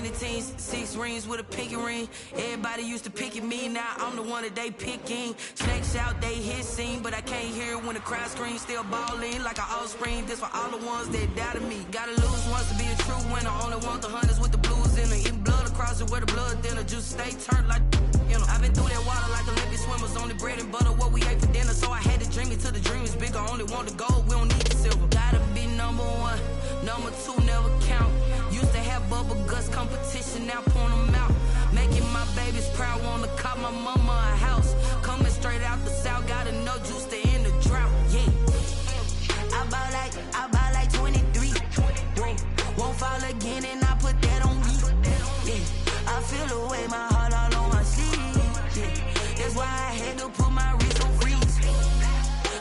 many teams, 6 rings with a pinky ring. Everybody used to pick at me, now I'm the one that they picking. Snakes out, they hit scene, but I can't hear it when the crowd screams. Still balling like an offspring. This for all the ones that doubted me. Gotta lose once to be a true winner. Only want the hunters with the blues in it. Eating blood across it where the blood thinner. Juice stay turned like, you know. I've been through that water like Olympic swimmers. Only bread and butter, what we ate for dinner. So I had to dream it till the dream is bigger. Only want the gold, we don't need the silver. Gotta be number 1, number 2 never count. Used to have bubble guts competition, now point them out. Making my babies proud, wanna cop my mama a house. Coming straight out the south, gotta know juice to end the drought. Yeah, I buy like 23. Won't fall again, and I put that on me. Yeah, I feel the way, my heart all on my sleeve. Yeah, that's why I had to put my wrist on freeze.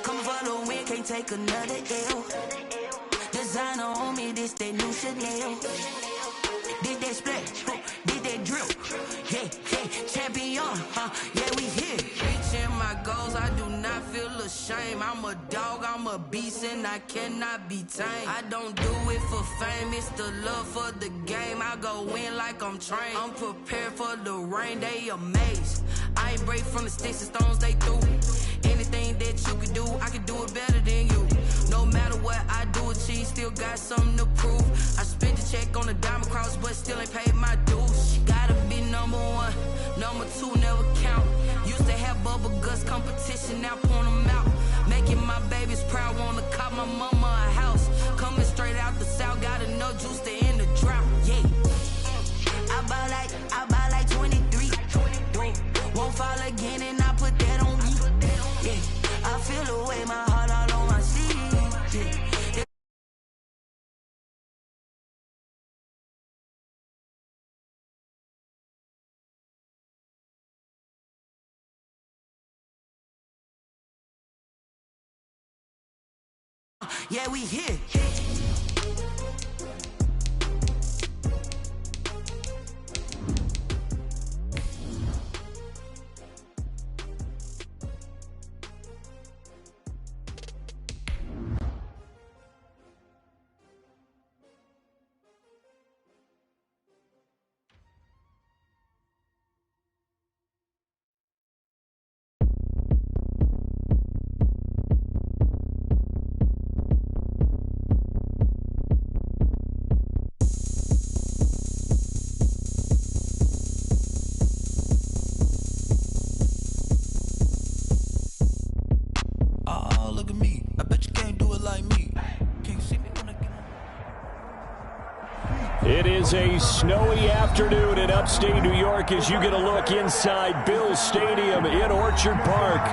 Come for the win, can't take another L. Designer on me, this that new Chanel. Did that splash, did that drill. Yeah, champion, yeah, we here. Reaching my goals, I do not feel ashamed. I'm a dog, I'm a beast, and I cannot be tamed. I don't do it for fame, it's the love for the game. I go in like I'm trained. I'm prepared for the rain, they amazed. I ain't break from the sticks and stones they threw. Anything that you can do, I can do it better than you. No matter what I do, achieve, still got something to prove. I spent the check on the diamond cross, but still ain't paid my dues. Gotta be number 1, number 2 never count. Used to have bubble guts competition, now point them out. Making my babies proud, wanna cop my mama a house. Coming straight out the south, gotta know juice to end the drought. Yeah, I buy like 23. Won't fall again, and I put that on me. Yeah, I feel the way, my heart all on my sleeve. Yeah. Yeah, we here. It is a snowy afternoon in upstate New York as you get a look inside Bills Stadium in Orchard Park.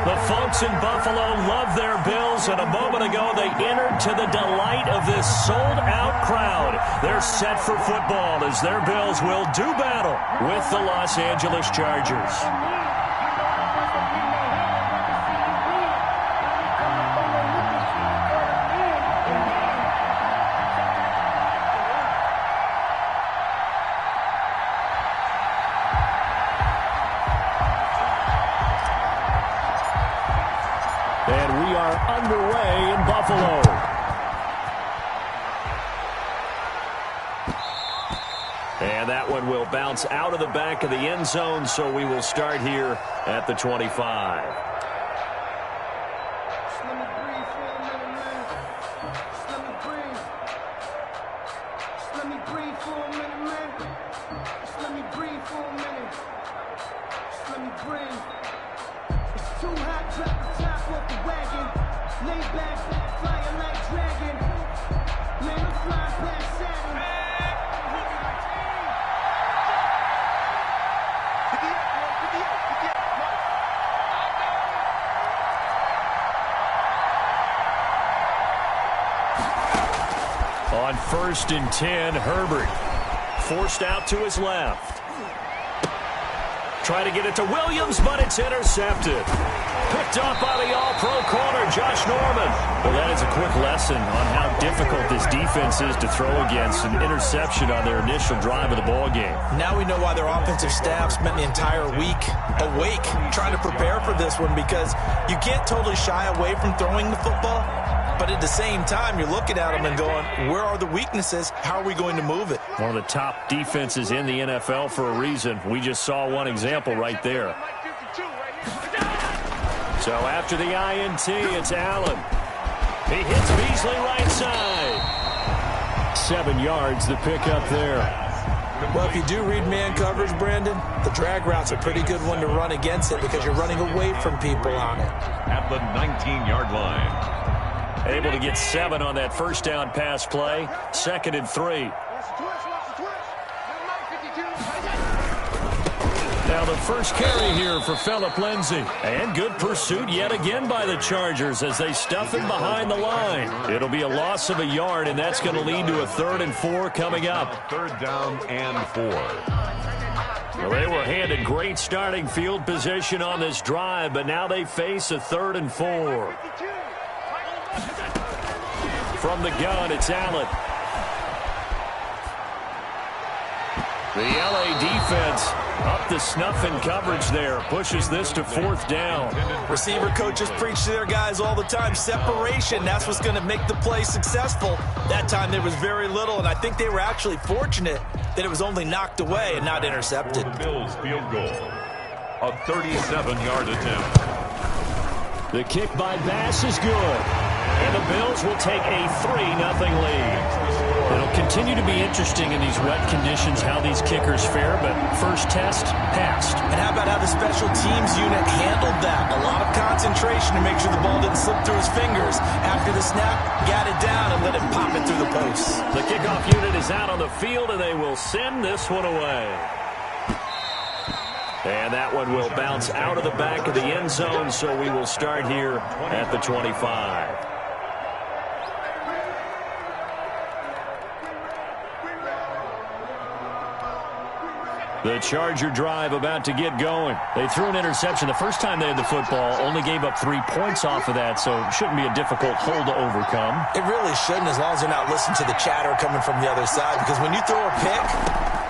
The folks in Buffalo love their Bills, and a moment ago they entered to the delight of this sold-out crowd. They're set for football as their Bills will do battle with the Los Angeles Chargers. And we are underway in Buffalo. And that one will bounce out of the back of the end zone, so we will start here at the 25. On 1st and 10, Herbert forced out to his left. Try to get it to Williams, but it's intercepted. Picked up by the all-pro corner, Josh Norman. Well, that is a quick lesson on how difficult this defense is to throw against. An interception on their initial drive of the ball game. Now we know why their offensive staff spent the entire week awake trying to prepare for this one, because you can't totally shy away from throwing the football, but at the same time, you're looking at them and going, where are the weaknesses? How are we going to move it? One of the top defenses in the NFL for a reason. We just saw one example right there. So after the INT, it's Allen. He hits Beasley right side. 7 yards, the pickup there. Well, if you do read man coverage, Brandon, the drag route's a pretty good one to run against it because you're running away from people on it. At the 19-yard line. Able to get 7 on that first down pass play. 2nd and 3. Now the first carry here for Phillip Lindsay. And good pursuit yet again by the Chargers as they stuff him behind the line. It'll be a loss of a yard, and that's going to lead to a 3rd and 4 coming up. 3rd down and 4. Well, they were handed great starting field position on this drive, but now they face a 3rd and 4. From the gun, it's Allen. The LA defense up to snuff in coverage there. Pushes this to 4th down. Receiver coaches preach to their guys all the time. Separation, that's what's going to make the play successful. That time there was very little, and I think they were actually fortunate that it was only knocked away and not intercepted. The Bills field goal. A 37-yard attempt. The kick by Bass is good. And the Bills will take a 3-0 lead. It'll continue to be interesting in these wet conditions how these kickers fare, but first test, passed. And how about how the special teams unit handled that? A lot of concentration to make sure the ball didn't slip through his fingers. After the snap, got it down and let it pop it through the posts. The kickoff unit is out on the field, and they will send this one away. And that one will bounce out of the back of the end zone, so we will start here at the 25. The Charger drive about to get going. They threw an interception the first time they had the football, only gave up 3 points off of that, so it shouldn't be a difficult hole to overcome. It really shouldn't, as long as they're not listening to the chatter coming from the other side, because when you throw a pick,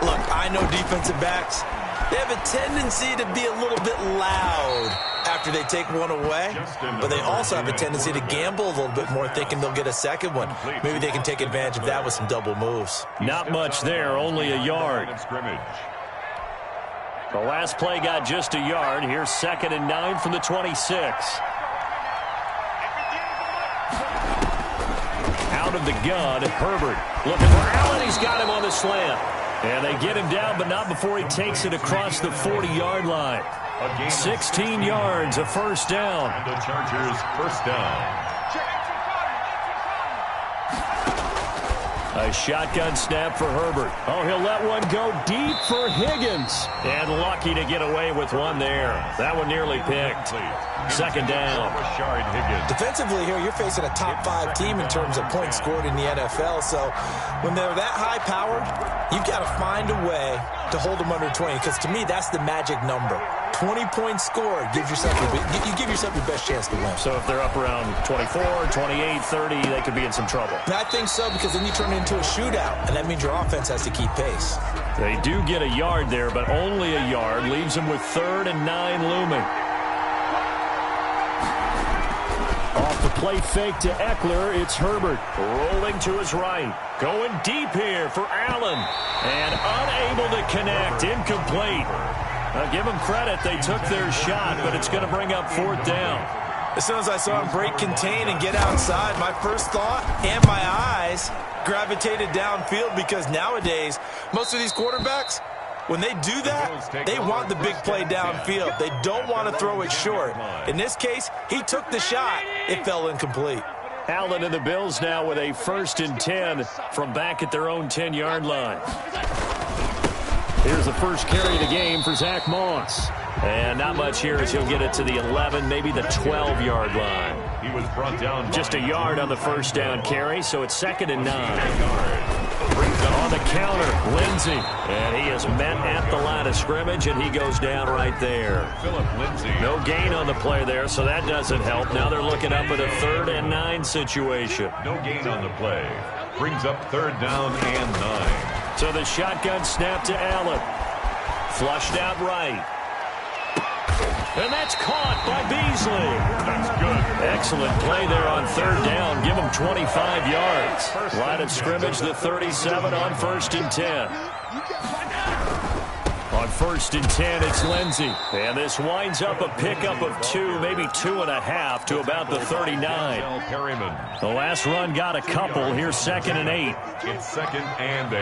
look, I know defensive backs, they have a tendency to be a little bit loud after they take one away, but they also have a tendency to gamble a little bit more, thinking they'll get a second one. Maybe they can take advantage of that with some double moves. Not much there, only a yard. The last play got just a yard. Here's 2nd and 9 from the 26. Out of the gun, Herbert looking for Allen. He's got him on the slant. And they get him down, but not before he takes it across the 40-yard line. 16 yards, a first down. And the Chargers first down. A shotgun snap for Herbert. Oh, he'll let one go deep for Higgins. And lucky to get away with one there. That one nearly picked. 2nd down. Defensively here, you're facing a top 5 team in terms of points scored in the NFL. So when they're that high-powered, you've got to find a way to hold them under 20. Because to me, that's the magic number. 20 points scored gives yourself you give yourself your best chance to win. So if they're up around 24, 28, 30, they could be in some trouble. And I think so, because then you turn it into a shootout, and that means your offense has to keep pace. They do get a yard there, but only a yard. Leaves them with 3rd and 9 looming. Off the play fake to Eckler, it's Herbert. Rolling to his right. Going deep here for Allen. And unable to connect. Incomplete. Now give them credit. They took their shot, but it's going to bring up 4th down. As soon as I saw him break contain and get outside, my first thought and my eyes gravitated downfield, because nowadays, most of these quarterbacks, when they do that, they want the big play downfield. They don't want to throw it short. In this case, he took the shot. It fell incomplete. Allen and the Bills now with a 1st and 10 from back at their own 10-yard line. Here's the first carry of the game for Zach Moss. And not much here as he'll get it to the 11, maybe the 12-yard line. He was brought down. Just a yard on the first down carry, so it's 2nd and 9. Brings it on the counter, Lindsay. And he is met at the line of scrimmage, and he goes down right there. Phillip Lindsay. No gain on the play there, so that doesn't help. Now they're looking up at a 3rd and 9 situation. No gain on the play. Brings up 3rd down and 9. So the shotgun snap to Allen. Flushed out right. And that's caught by Beasley. That's good. Excellent play there on third down. Give them 25 yards. Line of scrimmage, the 37 on 1st and 10. On 1st and 10, it's Lindsey. And this winds up a pickup of 2, maybe 2.5 to about the 39. The last run got a couple. Here's 2nd and 8. It's 2nd and 8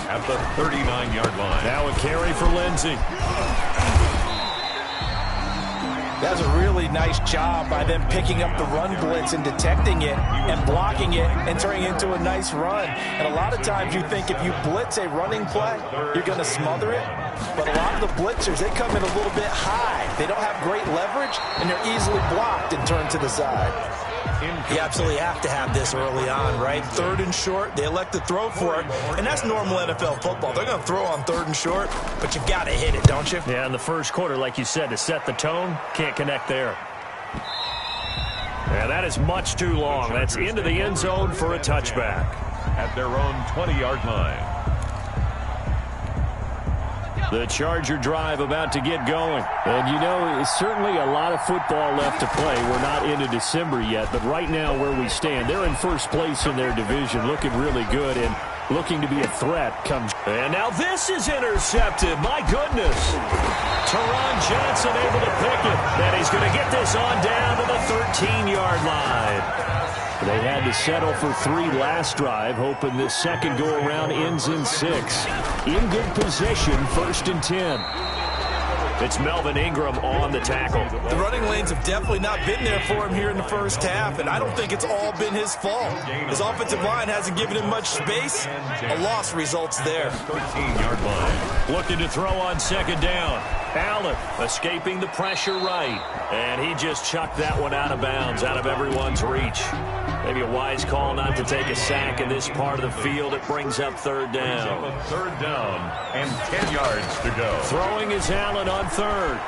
at the 39-yard line. Now a carry for Lindsey. That's a really nice job by them picking up the run blitz and detecting it and blocking it and turning it into a nice run. And a lot of times you think if you blitz a running play, you're going to smother it. But a lot of the blitzers, they come in a little bit high. They don't have great leverage, and they're easily blocked and turned to the side. You absolutely have to have this early on, right? 3rd and short, they elect to throw for it, and that's normal NFL football. They're going to throw on 3rd and short, but you've got to hit it, don't you? Yeah, in the first quarter, like you said, to set the tone, can't connect there. Yeah, that is much too long. That's into the end zone for a touchback. At their own 20-yard line. The Charger drive about to get going. And, you know, it's certainly a lot of football left to play. We're not into December yet, but right now where we stand, they're in first place in their division, looking really good and looking to be a threat. And now this is intercepted. My goodness. Teron Johnson able to pick it. And he's going to get this on down to the 13-yard line. They had to settle for 3 last drive, hoping this second go-around ends in 6. In good position, 1st and 10. It's Melvin Ingram on the tackle. The running lanes have definitely not been there for him here in the first half, and I don't think it's all been his fault. His offensive line hasn't given him much space. A loss results there. 13-yard line. Looking to throw on 2nd down. Allen escaping the pressure right. And he just chucked that one out of bounds, out of everyone's reach. Maybe a wise call not to take a sack in this part of the field. It brings up 3rd down. 3rd down and 10 yards to go. Throwing is Allen on 3rd.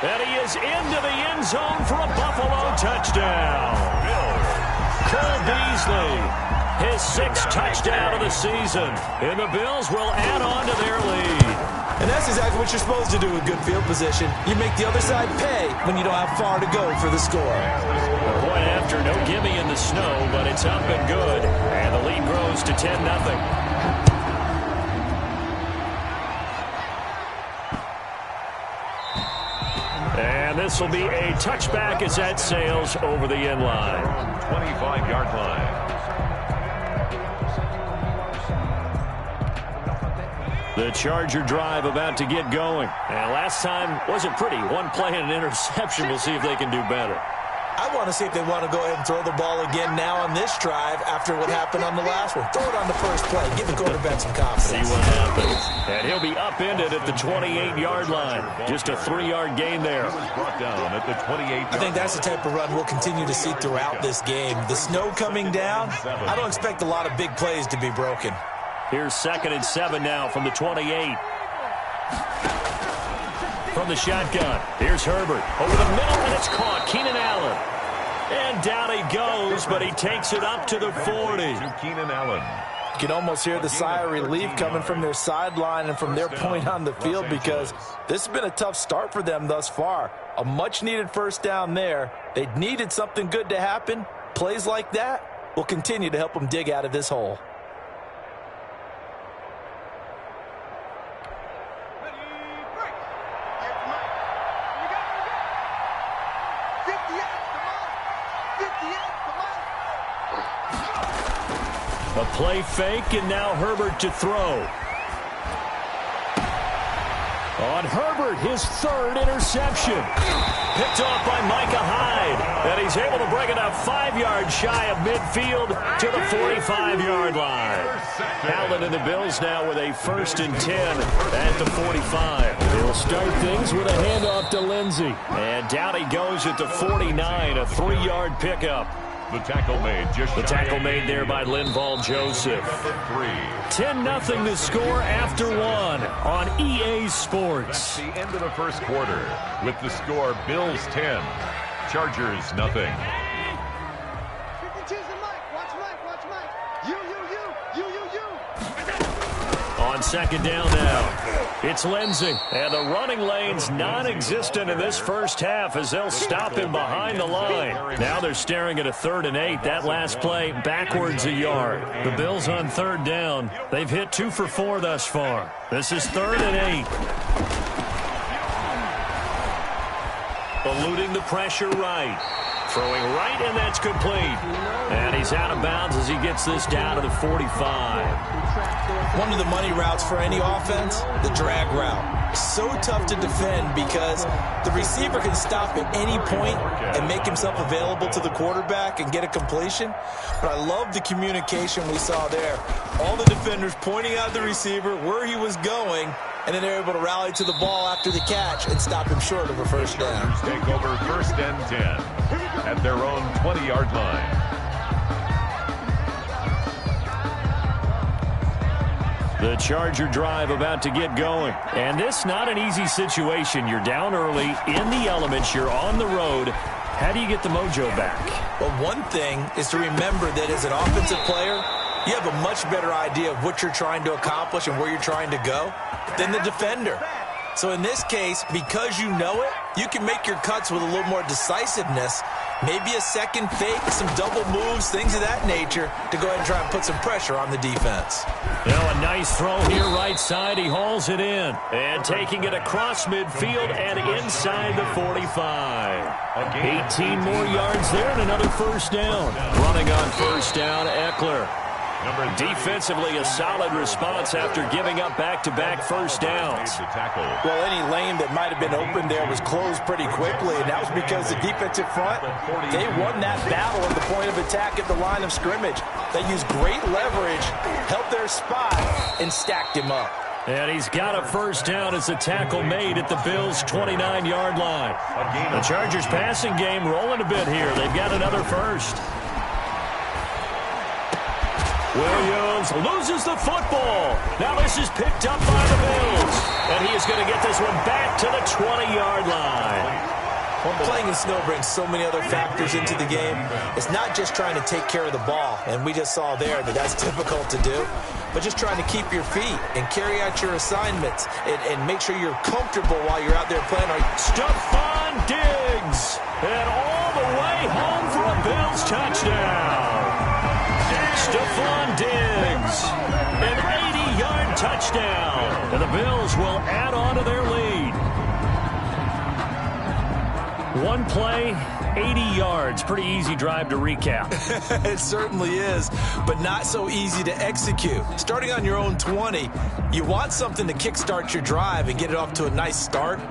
And he is into the end zone for a Buffalo touchdown. Cole Beasley. His 6th touchdown of the season. And the Bills will add on to their lead. And that's exactly what you're supposed to do with good field position. You make the other side pay when you don't have far to go for the score. A point after, no gimme in the snow, but it's up and good. And the lead grows to 10-0. And this will be a touchback as that sails over the end line. 25-yard line. The Charger drive about to get going. And last time wasn't pretty. 1 play and an interception. We'll see if they can do better. I want to see if they want to go ahead and throw the ball again now on this drive after what happened on the last one. Throw it on the first play. Give the quarterback some confidence. See what happens. And he'll be upended at the 28-yard line. Just a 3-yard gain there. Brought down at the 28. I think that's the type of run we'll continue to see throughout this game. The snow coming down, I don't expect a lot of big plays to be broken. Here's 2nd and 7 now from the 28. From the shotgun, here's Herbert. Over the middle, and it's caught. Keenan Allen. And down he goes, but he takes it up to the 40. To Keenan Allen. You can almost hear the sigh of relief coming from their sideline and from their point on the field because this has been a tough start for them thus far. A much-needed 1st down there. They needed something good to happen. Plays like that will continue to help them dig out of this hole. A play fake, and now Herbert to throw. On Herbert, his 3rd interception. Picked off by Micah Hyde. And he's able to bring it up 5 yards shy of midfield to the 45-yard line. Allen and the Bills now with a 1st and 10 at the 45. They'll start things with a handoff to Lindsey. And down he goes at the 49, a 3-yard pickup. The tackle made just The tackle made there by Linval Joseph. 10-0 the score after 1 on EA Sports. At the end of the first quarter with the score Bills 10, Chargers nothing. On second down now. It's Lindsey, and the running lane's non-existent in this first half as they'll stop him behind the line. Now they're staring at a 3rd and 8. That last play backwards a yard. The Bills on 3rd down. They've hit 2 for 4 thus far. This is 3rd and 8. Eluding the pressure right. Throwing right, and that's complete. And he's out of bounds as he gets this down to the 45. One of the money routes for any offense, the drag route. So tough to defend because the receiver can stop at any point and make himself available to the quarterback and get a completion. But I love the communication we saw there. All the defenders pointing out the receiver, where he was going, and then they're able to rally to the ball after the catch and stop him short of a first down. Take over 1st and 10 at their own 20-yard line. The Charger drive about to get going. And this not an easy situation. You're down early, in the elements, you're on the road. How do you get the mojo back? Well, one thing is to remember that as an offensive player, you have a much better idea of what you're trying to accomplish and where you're trying to go than the defender. So in this case, because you know it, you can make your cuts with a little more decisiveness. Maybe a second fake, some double moves, things of that nature to go ahead and try and put some pressure on the defense. Now a nice throw here right side. He hauls it in. And taking it across midfield and inside the 45. 18 more yards there and another first down. Running on first down, Eckler. Defensively, a solid response after giving up back-to-back first downs. Well, any lane that might have been open there was closed pretty quickly, and that was because the defensive front, they won that battle at the point of attack at the line of scrimmage. They used great leverage, held their spot, and stacked him up. And he's got a first down as the tackle made at the Bills' 29-yard line. The Chargers' passing game rolling a bit here. They've got another first. Williams loses the football. Now this is picked up by the Bills. And he is going to get this one back to the 20-yard line. Playing in snow brings so many other factors into the game. It's not just trying to take care of the ball, and we just saw there that that's difficult to do, but just trying to keep your feet and carry out your assignments and make sure you're comfortable while you're out there playing. Stephon Diggs, and all the way home for a Bills touchdown. Stephon Diggs, an 80-yard touchdown, and the Bills will add on to their lead. One play, 80 yards. Pretty easy drive to recap. It certainly is, but not so easy to execute. Starting on your own 20, you want something to kickstart your drive and get it off to a nice start.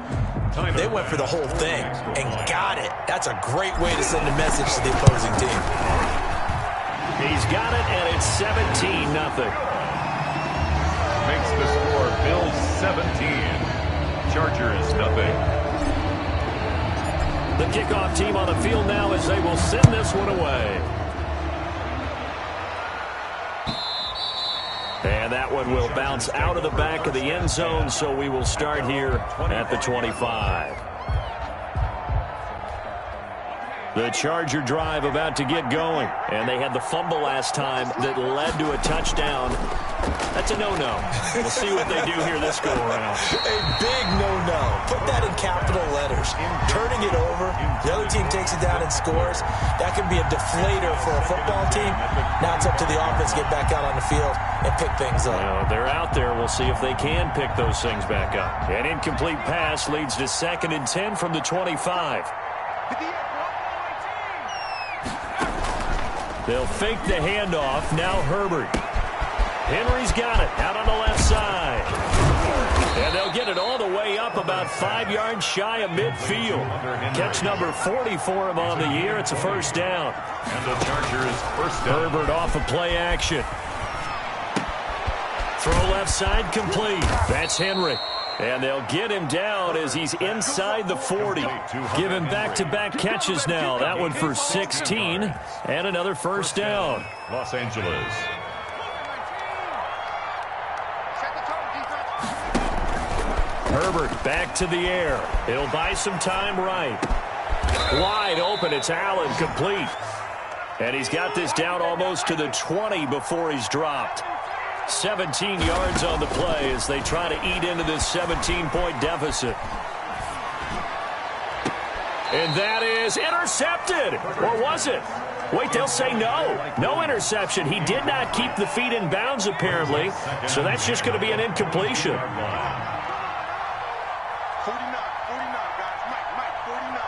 They went for the whole thing and got it. That's a great way to send a message to the opposing team. He's got it, and it's 17-0. Makes the score Bills 17, Chargers nothing. The kickoff team on the field now as they will send this one away. And that one will bounce out of the back of the end zone, so we will start here at the 25. The Charger drive about to get going, and they had the fumble last time that led to a touchdown. That's a no-no. We'll see what they do here this go-around. A big no-no. Put that in capital letters. Turning it over, the other team takes it down and scores. That can be a deflator for a football team. Now it's up to the offense to get back out on the field and pick things up. Well, they're out there. We'll see if they can pick those things back up. An incomplete pass leads to 2nd and 10 from the 25. They'll fake the handoff. Now Herbert. Henry's got it out on the left side. And they'll get it all the way up about 5 yards shy of midfield. Catch number 40 for him on the year. It's a first down. And the Chargers first down. Herbert off of play action. Throw left side complete. That's Henry. And they'll get him down as he's inside the 40. Give him back-to-back catches now. That one for 16 and another first down. Los Angeles. Herbert back to the air. It'll buy some time right. Wide open. It's Allen complete. And he's got this down almost to the 20 before he's dropped. 17 yards on the play as they try to eat into this 17-point deficit. And that is intercepted. Or was it? Wait, they'll say no. No interception. He did not keep the feet in bounds, apparently. So that's just going to be an incompletion. 49, guys. Mike, 49.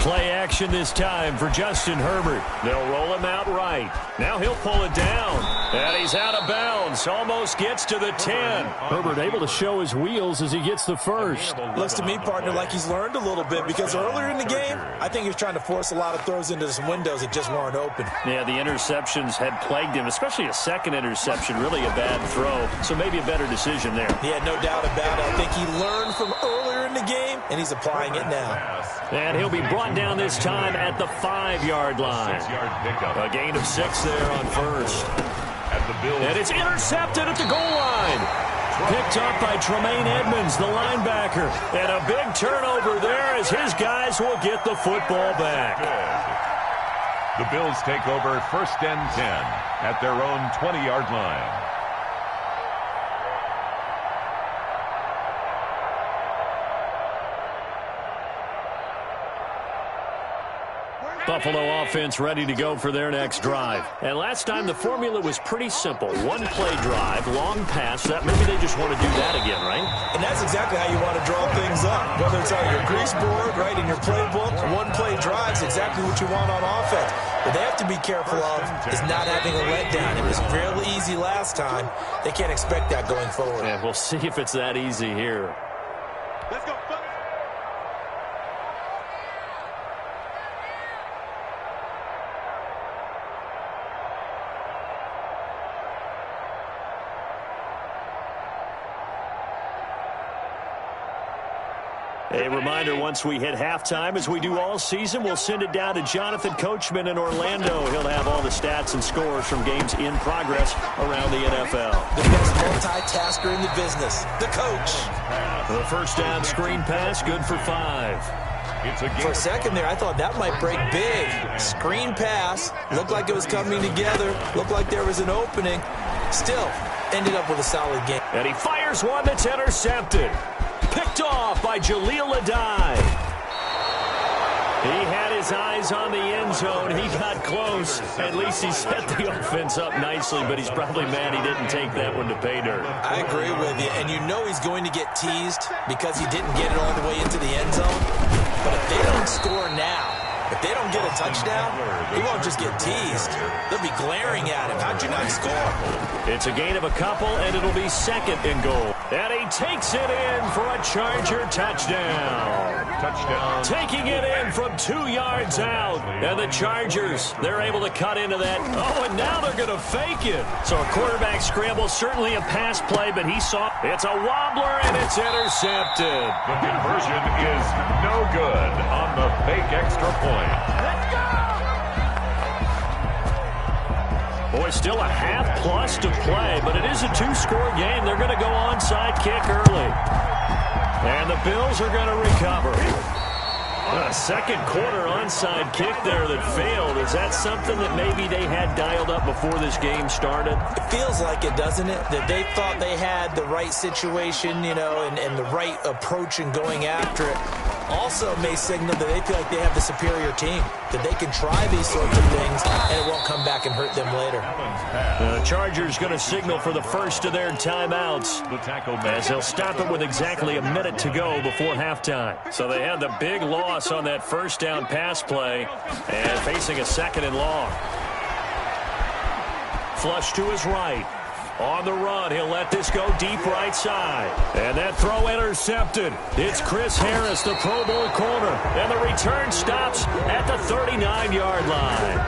Play action this time for Justin Herbert. They'll roll him out right. Now he'll pull it down. And he's out of bounds. Almost gets to the 10. Herbert able to show his wheels as he gets the first. Looks to me, partner, like he's learned a little bit because earlier in the game, I think he was trying to force a lot of throws into some windows that just weren't open. Yeah, the interceptions had plagued him, especially a second interception. Really a bad throw. So maybe a better decision there. Yeah, no doubt about it. I think he learned from earlier in the game, and he's applying it now. And he'll be brought down this time at the 5-yard line. 6-yard pickup. A gain of 6 there on first. And it's intercepted at the goal line. Picked up by Tremaine Edmonds, the linebacker. And a big turnover there as his guys will get the football back. The Bills take over 1st and 10 at their own 20-yard line. Buffalo offense ready to go for their next drive. And last time the formula was pretty simple. One play drive, long pass. Maybe they just want to do that again, right? And that's exactly how you want to draw things up. Whether it's on your grease board, right, in your playbook, one play drive is exactly what you want on offense. What they have to be careful of is not having a letdown. It was fairly easy last time. They can't expect that going forward. Yeah, we'll see if it's that easy here. Let's go. A reminder, once we hit halftime, as we do all season, we'll send it down to Jonathan Coachman in Orlando. He'll have all the stats and scores from games in progress around the NFL. The best multitasker in the business, the coach. The first down screen pass, good for 5. For a second there, I thought that might break big. Screen pass, looked like it was coming together, looked like there was an opening. Still, ended up with a solid game. And he fires one that's intercepted. Picked off by Jaleel Adai. He had his eyes on the end zone. He got close. At least he set the offense up nicely, but he's probably mad he didn't take that one to pay dirt. I agree with you, and you know he's going to get teased because he didn't get it all the way into the end zone. But if they don't score now, if they don't get a touchdown, he won't just get teased. They'll be glaring at him. How'd you not score? It's a gain of a couple, and it'll be 2nd and goal. And he takes it in for a Charger touchdown. Touchdown. Taking it in from 2 yards out. And the Chargers, they're able to cut into that. Oh, and now they're going to fake it. So a quarterback scramble, certainly a pass play, but he saw it's a wobbler, and it's intercepted. The conversion is no good on the fake extra point. Let's go! Boy, still a half-plus to play, but it is a 2-score game. They're going to go onside kick early. And the Bills are going to recover. A second quarter onside kick there that failed. Is that something that maybe they had dialed up before this game started? It feels like it, doesn't it? That they thought they had the right situation, you know, and the right approach in going after it. Also may signal that they feel like they have the superior team, that they can try these sorts of things, and it won't come back and hurt them later. The Chargers going to signal for the first of their timeouts as they'll stop it with exactly a minute to go before halftime. So they had the big loss on that first down pass play and facing a 2nd and long. Flush to his right. On the run, he'll let this go deep right side. And that throw intercepted. It's Chris Harris, the Pro Bowl corner. And the return stops at the 39-yard line.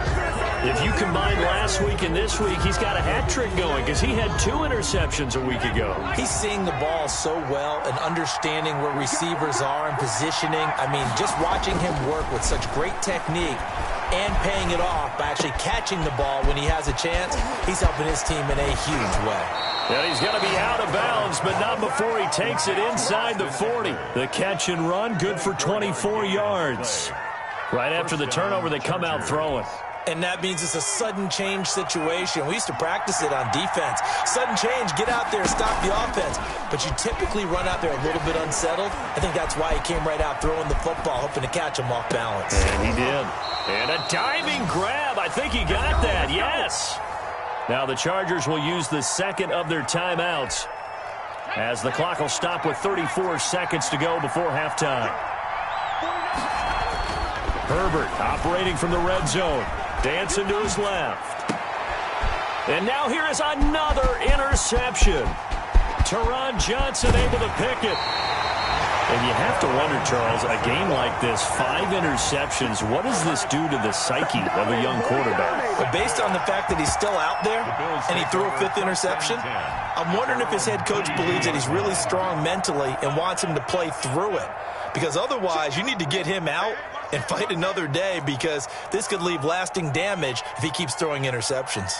If you combine last week and this week, he's got a hat trick going because he had 2 interceptions a week ago. He's seeing the ball so well and understanding where receivers are and positioning. I mean, just watching him work with such great technique and paying it off by actually catching the ball when he has a chance, he's helping his team in a huge way. And he's going to be out of bounds, but not before he takes it inside the 40. The catch and run, good for 24 yards. Right after the turnover, they come out throwing. And that means it's a sudden change situation. We used to practice it on defense. Sudden change, get out there, stop the offense. But you typically run out there a little bit unsettled. I think that's why he came right out throwing the football, hoping to catch him off balance. And he did. And a diving grab. I think he got that. Yes. Now the Chargers will use the second of their timeouts as the clock will stop with 34 seconds to go before halftime. Herbert operating from the red zone. Dancing to his left. And now here is another interception. Teron Johnson able to pick it. And you have to wonder, Charles, a game like this, 5 interceptions, what does this do to the psyche of a young quarterback? But based on the fact that he's still out there and he threw a 5th interception, I'm wondering if his head coach believes that he's really strong mentally and wants him to play through it. Because otherwise, you need to get him out and fight another day, because this could leave lasting damage if he keeps throwing interceptions.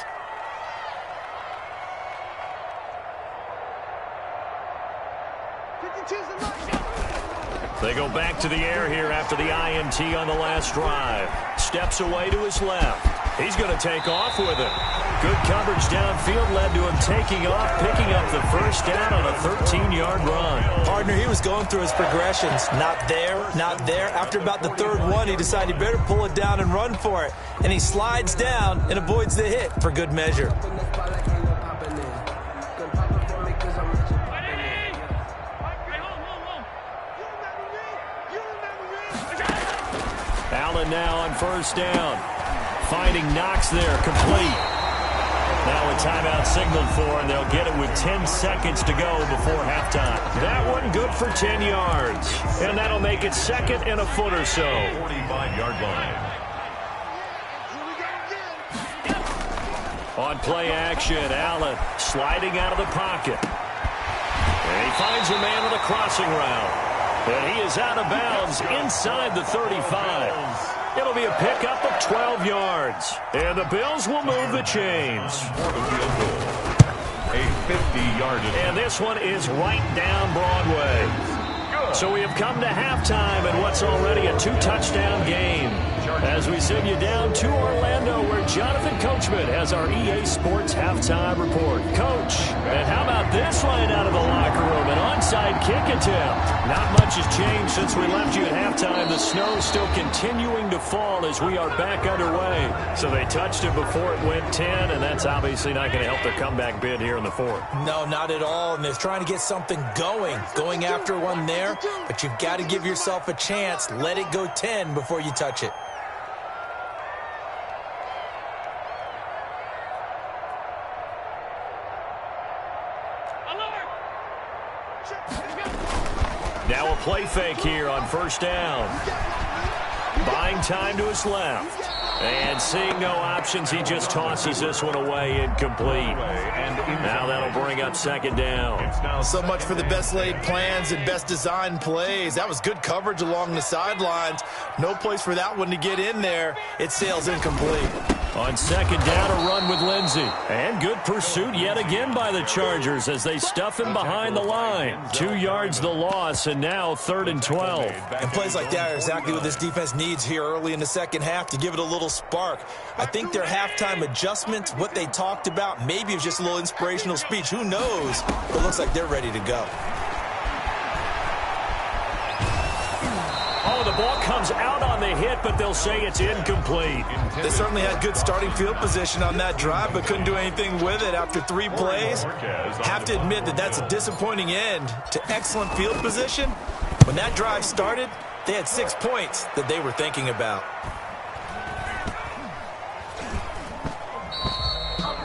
They go back to the air here after the INT on the last drive. Steps away to his left. He's going to take off with it. Good coverage downfield led to him taking off, picking up the first down on a 13-yard run. Partner, he was going through his progressions. Not there, not there. After about the 3rd one, he decided he better pull it down and run for it. And he slides down and avoids the hit for good measure. Allen now on first down. Finding Knox there, complete. Now a timeout signaled for, and they'll get it with 10 seconds to go before halftime. That one good for 10 yards. And that'll make it 2nd and a foot or so. 45-yard line. On play action, Allen sliding out of the pocket. And he finds a man on a crossing route. And he is out of bounds inside the 35. It'll be a pickup of 12 yards. And the Bills will move the chains. A 50-yard. And this one is right down Broadway. So we have come to halftime in what's already a 2-touchdown game. As we send you down to Orlando, where Jonathan Coachman has our EA Sports halftime report. Coach, and how about this line out of the locker room? An onside kick attempt. Not much has changed since we left you at halftime. The snow is still continuing to fall as we are back underway. So they touched it before it went 10, and that's obviously not going to help their comeback bid here in the 4th. No, not at all. And they're trying to get something going after one there. But you've got to give yourself a chance. Let it go 10 before you touch it. Now a play fake here on first down. Buying time to his left. And seeing no options, he just tosses this one away, incomplete. Now that'll bring up 2nd down. So much for the best laid plans and best designed plays. That was good coverage along the sidelines. No place for that one to get in there. It sails incomplete. On 2nd down, a run with Lindsey. And good pursuit yet again by the Chargers as they stuff him behind the line. 2 yards the loss, and now 3rd and 12. And plays like that are exactly what this defense needs here early in the second half to give it a little spark. I think their halftime adjustments, what they talked about, maybe it was just a little inspirational speech. Who knows? But it looks like they're ready to go. Oh, the ball comes out on the hit, but they'll say it's incomplete. They certainly had good starting field position on that drive, but couldn't do anything with it after 3 plays. Have to admit that that's a disappointing end to excellent field position. When that drive started, they had 6 points that they were thinking about.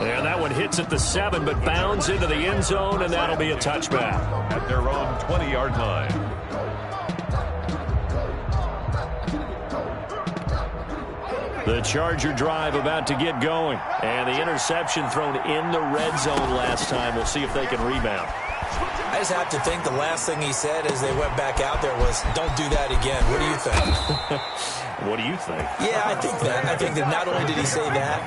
And that one hits at the 7, but bounds into the end zone, and that'll be a touchback. At their own 20-yard line. The Charger drive about to get going. And the interception thrown in the red zone last time. We'll see if they can rebound. I just have to think the last thing he said as they went back out there was, don't do that again. What do you think? What do you think? Yeah, I think that. I think that not only did he say that,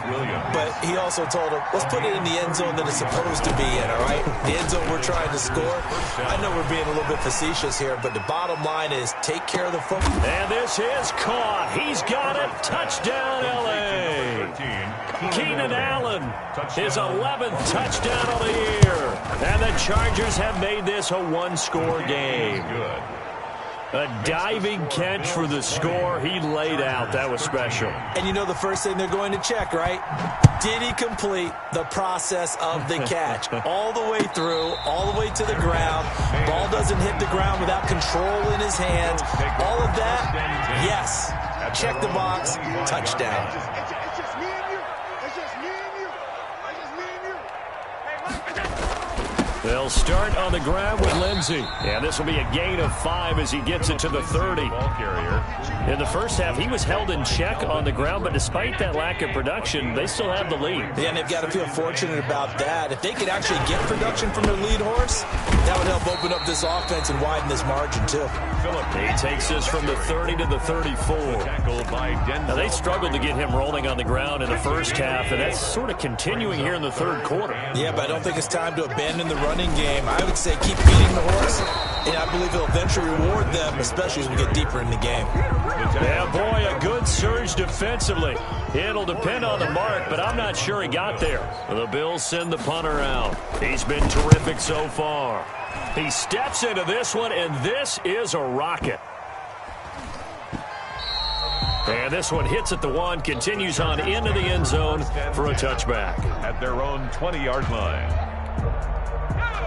but he also told him, let's put it in the end zone that it's supposed to be in, all right? The end zone we're trying to score. I know we're being a little bit facetious here, but the bottom line is take care of the football. And this is caught. He's got it. Touchdown, L.A. Keenan Allen, his 11th touchdown of the year. And the Chargers have made this a one-score game. Good. A diving catch for the score. He laid out. That was special. And you know the first thing they're going to check, right? Did he complete the process of the catch? All the way through, all the way to the ground. Ball doesn't hit the ground without control in his hands. All of that, yes. Check the box, touchdown. It's just me and you. It's just me and you. It's just me and you. Hey, Mike. They'll start on the ground with Lindsey. And this will be a gain of 5 as he gets it to the 30. Ball carrier. In the first half, he was held in check on the ground, but despite that lack of production, they still have the lead. Yeah, and they've got to feel fortunate about that. If they could actually get production from their lead horse, that would help open up this offense and widen this margin, too. He takes this from the 30 to the 34. Tackled by Denzel. Now, they struggled to get him rolling on the ground in the first half, and that's sort of continuing here in the third quarter. Yeah, but I don't think it's time to abandon the running game. I would say keep feeding the horse, and I believe he'll eventually reward them, especially as we get deeper in the game. Yeah, boy, a good surge defensively. It'll depend on the mark, but I'm not sure he got there. The Bills send the punter out. He's been terrific so far. He steps into this one, and this is a rocket. And this one hits at the 1, continues on into the end zone for a touchback. At their own 20-yard line.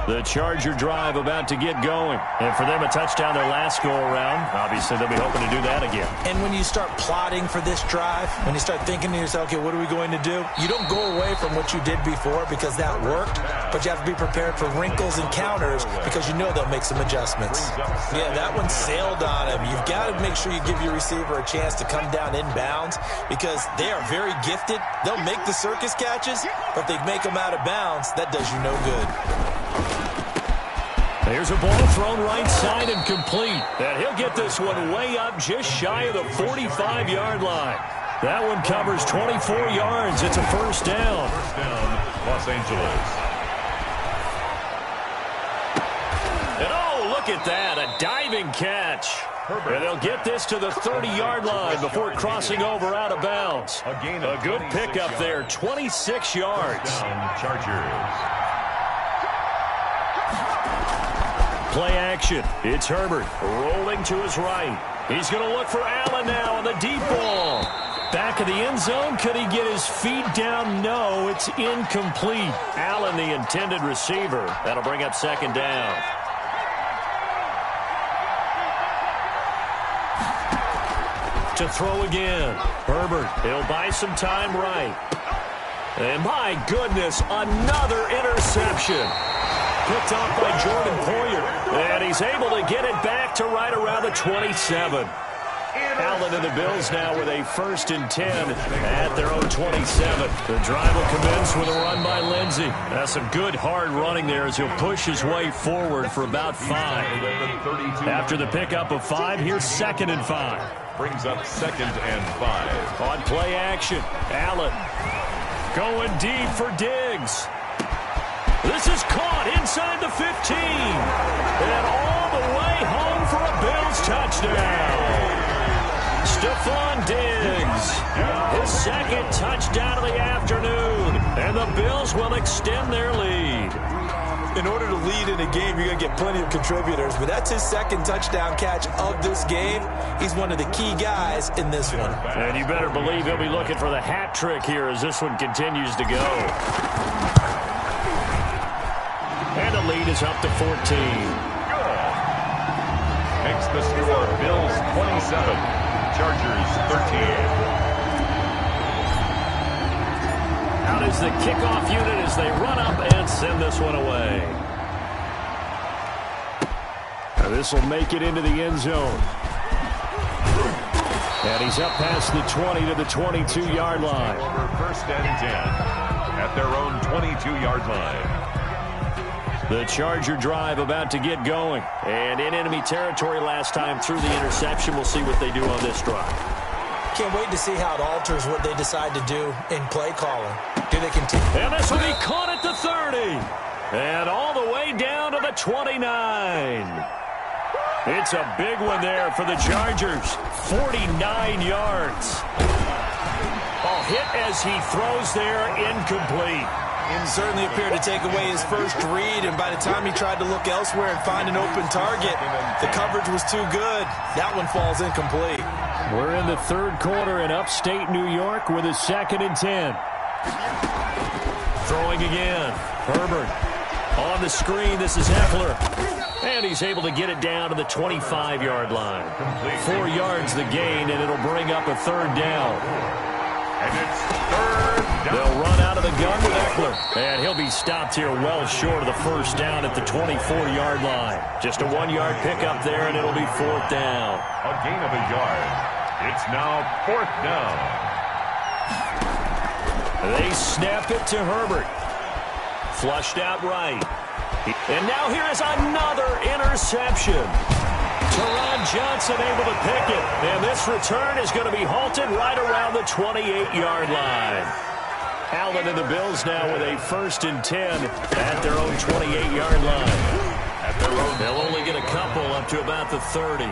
The Charger drive about to get going. And for them, a touchdown their last go-around. Obviously, they'll be hoping to do that again. And when you start plotting for this drive, when you start thinking to yourself, okay, what are we going to do? You don't go away from what you did before because that worked, but you have to be prepared for wrinkles and counters because you know they'll make some adjustments. Yeah, that one sailed on him. You've got to make sure you give your receiver a chance to come down inbounds because they are very gifted. They'll make the circus catches, but if they make them out of bounds, that does you no good. There's a ball thrown right side and complete. And he'll get this one way up just shy of the 45-yard line. That one covers 24 yards. It's a first down. First down, Los Angeles. And oh, look at that, a diving catch. And they'll get this to the 30-yard line before crossing over out of bounds. A good pickup there, 26 yards. Chargers. Play action. It's Herbert rolling to his right. He's going to look for Allen now on the deep ball. Back of the end zone. Could he get his feet down? No, it's incomplete. Allen, the intended receiver. That'll bring up second down. To throw again. Herbert, he'll buy some time right. And my goodness, another interception. Picked off by Jordan Poyer. And he's able to get it back to right around the 27. Allen and the Bills now with a 1st and 10 at their own 27. The drive will commence with a run by Lindsey. That's some good hard running there as he'll push his way forward for about 5. After the pickup of 5, here's 2nd and 5. Brings up 2nd and 5. On play action, Allen going deep for Diggs. This is caught inside the 15. And all the way home for a Bills touchdown. Stephon Diggs, his 2nd touchdown of the afternoon. And the Bills will extend their lead. In order to lead in a game, you're going to get plenty of contributors. But that's his 2nd touchdown catch of this game. He's one of the key guys in this one. And you better believe he'll be looking for the hat trick here as this one continues to go. And the lead is up to 14. Good. Makes the score Bills 27, Chargers 13. Out is the kickoff unit as they run up and send this one away. Now this will make it into the end zone. And he's up past the 20 to the 22-yard line. Over 1st and 10 at their own 22-yard line. The Charger drive about to get going. And in enemy territory last time through the interception. We'll see what they do on this drive. Can't wait to see how it alters what they decide to do in play calling. Do they continue? And this will be caught at the 30. And all the way down to the 29. It's a big one there for the Chargers. 49 yards. Oh, hit as he throws there, incomplete. Certainly appeared to take away his first read, and by the time he tried to look elsewhere and find an open target, the coverage was too good. That one falls incomplete. We're in the third quarter in upstate New York with a 2nd and 10. Throwing again. Herbert on the screen. This is Eckler. And he's able to get it down to the 25-yard line. 4 yards the gain, and it'll bring up a 3rd down. And it's 3rd down. They'll run out of the gun with Eckler. And he'll be stopped here well short of the 1st down at the 24-yard line. Just a 1-yard pickup there, and it'll be 4th down. A gain of a yard. It's now 4th down. They snap it to Herbert. Flushed out right. And now here is another interception. Teron Johnson able to pick it. And this return is going to be halted right around the 28-yard line. Allen and the Bills now with a 1st and 10 at their own 28-yard line. They'll only get a couple up to about the 30.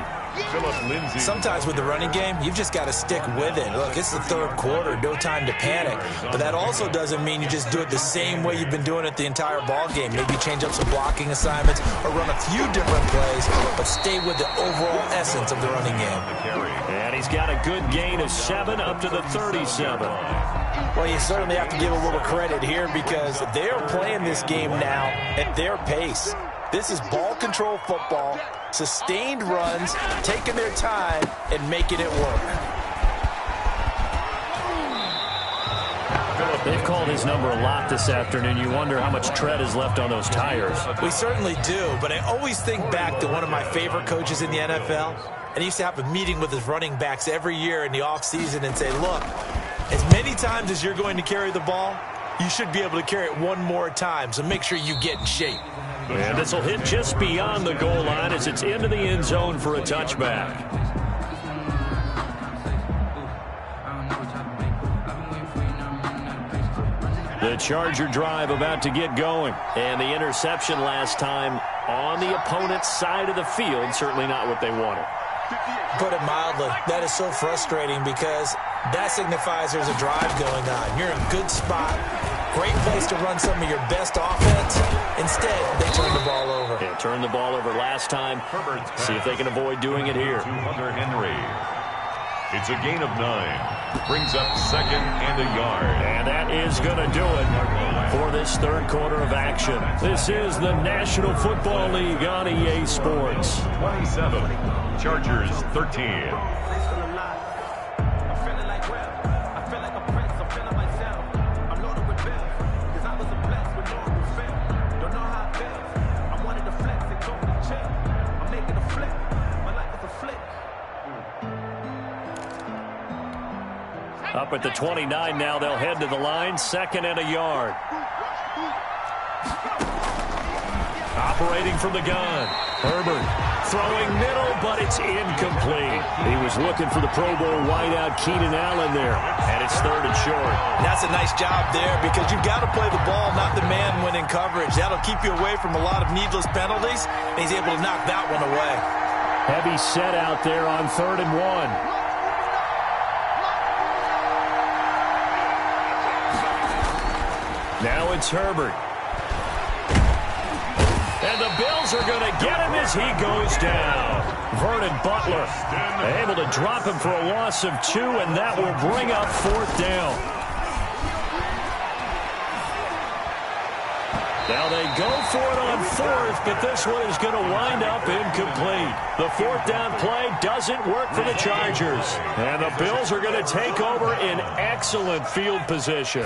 Sometimes with the running game, you've just got to stick with it. Look, it's the 3rd quarter, no time to panic. But that also doesn't mean you just do it the same way you've been doing it the entire ball game. Maybe change up some blocking assignments or run a few different plays, but stay with the overall essence of the running game. And he's got a good gain of 7 up to the 37. Well, you certainly have to give a little credit here because they're playing this game now at their pace. This is ball control football, sustained runs, taking their time, and making it work. They've called his number a lot this afternoon. You wonder how much tread is left on those tires. We certainly do, but I always think back to one of my favorite coaches in the NFL, and he used to have a meeting with his running backs every year in the offseason and say, look, as many times as you're going to carry the ball, you should be able to carry it one more time, so make sure you get in shape. And this will hit just beyond the goal line as it's into the end zone for a touchback. The Charger drive about to get going. And the interception last time on the opponent's side of the field, certainly not what they wanted. Put it mildly, that is so frustrating because that signifies there's a drive going on. You're in a good spot, great place to run some of your best offense. Instead, they turn the ball over. Yeah, turned the ball over last time. See if they can avoid doing it here. To Hunter Henry. It's a gain of 9. Brings up 2nd and a yard. And that is going to do it for this 3rd quarter of action. This is the National Football League on EA Sports. 27. Chargers 13. Up at the 29 now, they'll head to the line, 2nd and a yard. Operating from the gun. Herbert throwing middle, but it's incomplete. He was looking for the Pro Bowl wideout Keenan Allen there, and it's 3rd and short. That's a nice job there because you've got to play the ball, not the man when in coverage. That'll keep you away from a lot of needless penalties, and he's able to knock that one away. Heavy set out there on 3rd and 1. Now it's Herbert. And the Bills are going to get him as he goes down. Vernon Butler able to drop him for a loss of 2, and that will bring up 4th down. Now they go for it on 4th, but this one is going to wind up incomplete. The 4th down play doesn't work for the Chargers. And the Bills are going to take over in excellent field position.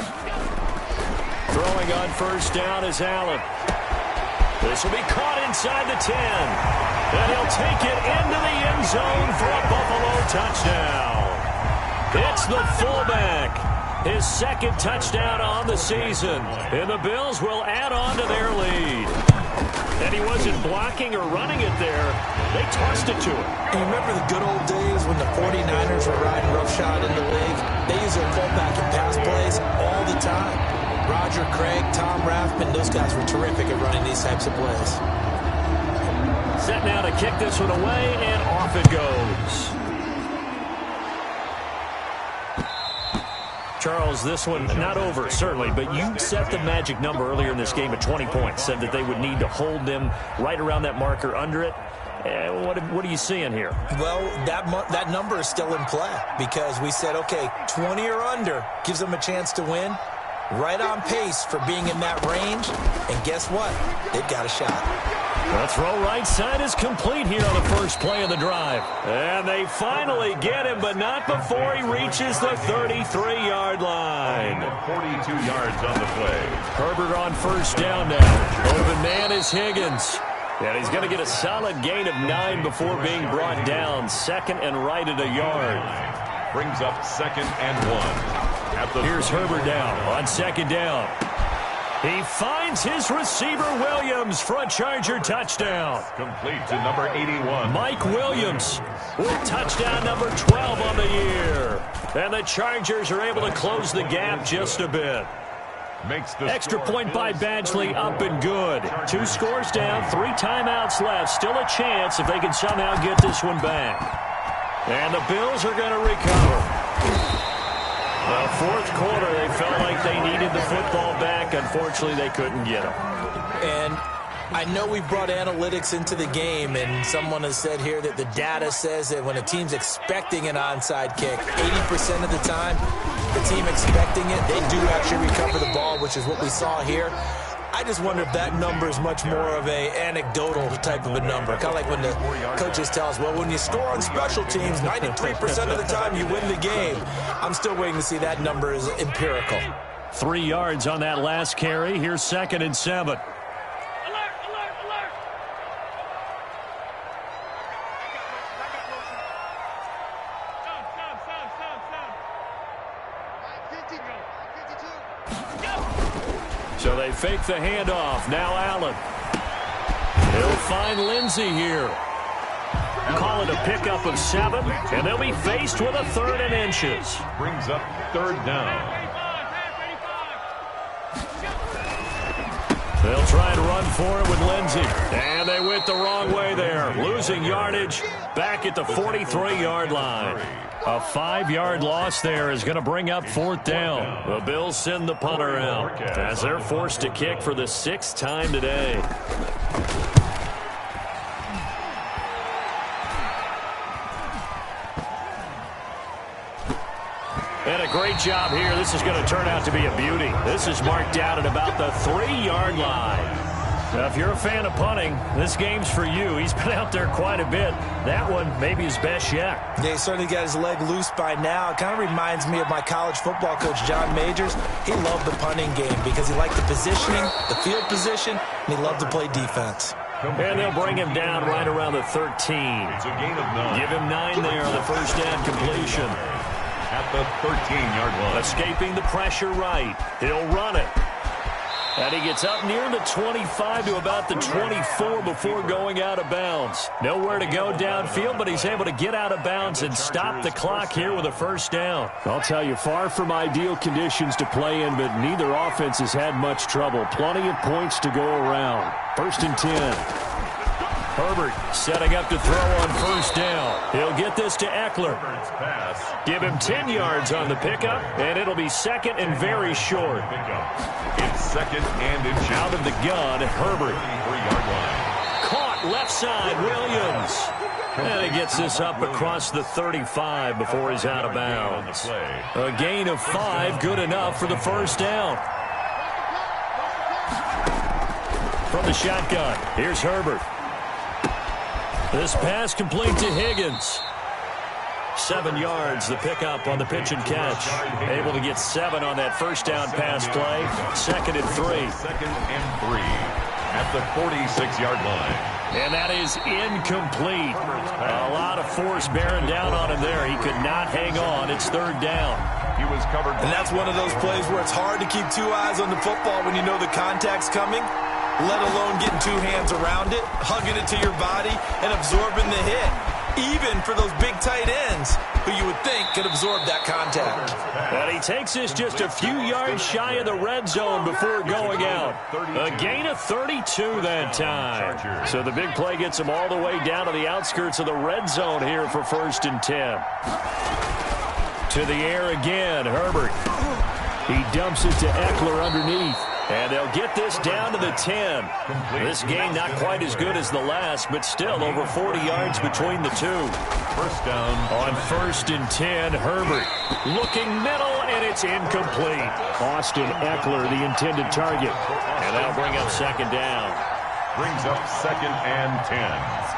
Throwing on 1st down is Allen. This will be caught inside the 10. And he'll take it into the end zone for a Buffalo touchdown. It's the fullback. His 2nd touchdown on the season. And the Bills will add on to their lead. And he wasn't blocking or running it there. They tossed it to him. You remember the good old days when the 49ers were riding roughshod in the league? They used their fullback in pass plays all the time. Roger Craig, Tom Rathman, those guys were terrific at running these types of plays. Set now to kick this one away, and off it goes. Charles, this one not over, certainly, but you set the magic number earlier in this game at 20 points, said that they would need to hold them right around that marker under it. What are you seeing here? Well, that number is still in play because we said, okay, 20 or under gives them a chance to win. Right on pace for being in that range. And guess what? They've got a shot. The throw right side is complete here on the first play of the drive. And they finally get him, but not before he reaches the 33-yard line. 42 yards on the play. Herbert on first down now. Open man is Higgins. And he's going to get a solid gain of 9 before being brought down. Second and right at a yard. Brings up 2nd and 1. Here's Herbert down on 2nd down. He finds his receiver Williams for a Charger touchdown. Complete to number 81. Mike Williams with touchdown number 12 on the year. And the Chargers are able to close the gap just a bit. Makes the extra point by Badgley up and good. 2 scores down, 3 timeouts left. Still a chance if they can somehow get this one back. And the Bills are going to recover. Well, fourth quarter, they felt like they needed the football back. Unfortunately, they couldn't get it. And I know we brought analytics into the game, and someone has said here that the data says that when a team's expecting an onside kick, 80% of the time, the team expecting it, they do actually recover the ball, which is what we saw here. I just wonder if that number is much more of a anecdotal type of a number. Kind of like when the coaches tell us, well, when you score on special teams, 93% of the time you win the game. I'm still waiting to see that number is empirical. 3 yards on that last carry. Here's 2nd and 7. So they fake the handoff. Now Allen. He'll find Lindsey here. Call it a pickup of 7, and they'll be faced with a 3rd and inches. Brings up 3rd down. They'll try and run for it with Lindsey. And they went the wrong way there. Losing yardage back at the 43-yard line. A 5-yard loss there is going to bring up 4th down. The Bills send the punter out as they're forced to kick for the 6th time today. And a great job here. This is going to turn out to be a beauty. This is marked out at about the 3-yard line. Now, if you're a fan of punting, this game's for you. He's been out there quite a bit. That one maybe his best yet. Yeah, he certainly got his leg loose by now. It kind of reminds me of my college football coach, John Majors. He loved the punting game because he liked the positioning, the field position, and he loved to play defense. And they'll bring him down right around the 13. It's a gain of 9. Give him 9 there on the first down completion. At the 13-yard line. Escaping the pressure right. He'll run it. And he gets up near the 25 to about the 24 before going out of bounds. Nowhere to go downfield, but he's able to get out of bounds and stop the clock here with a first down. I'll tell you, far from ideal conditions to play in, but neither offense has had much trouble. Plenty of points to go around. 1st and 10. Herbert setting up to throw on first down. He'll get this to Eckler. Give him 10 yards on the pickup, and it'll be 2nd and very short. It's 2nd and inches. Out of the gun, Herbert. 3-yard line. Caught left side, Williams. And he gets this up across the 35 before he's out of bounds. A gain of 5, good enough for the first down. From the shotgun, here's Herbert. This pass complete to Higgins. 7 yards, the pickup on the pitch and catch. Able to get 7 on that first down pass play. 2nd and 3. 2nd and 3 at the 46-yard line. And that is incomplete. A lot of force bearing down on him there. He could not hang on. It's 3rd down. He was covered. And that's one of those plays where it's hard to keep 2 eyes on the football when you know the contact's coming, let alone getting 2 hands around it, hugging it to your body, and absorbing the hit. Even for those big tight ends who you would think could absorb that contact. And he takes this just a few yards shy of the red zone before going out. A gain of 32 that time. So the big play gets him all the way down to the outskirts of the red zone here for 1st and 10. To the air again, Herbert. He dumps it to Eckler underneath. And they'll get this down to the 10. This game not quite as good as the last, but still over 40 yards between the two. First down. On 1st and 10, Herbert looking middle, and it's incomplete. Austin Eckler, the intended target. And that'll bring up 2nd down. Brings up 2nd and 10.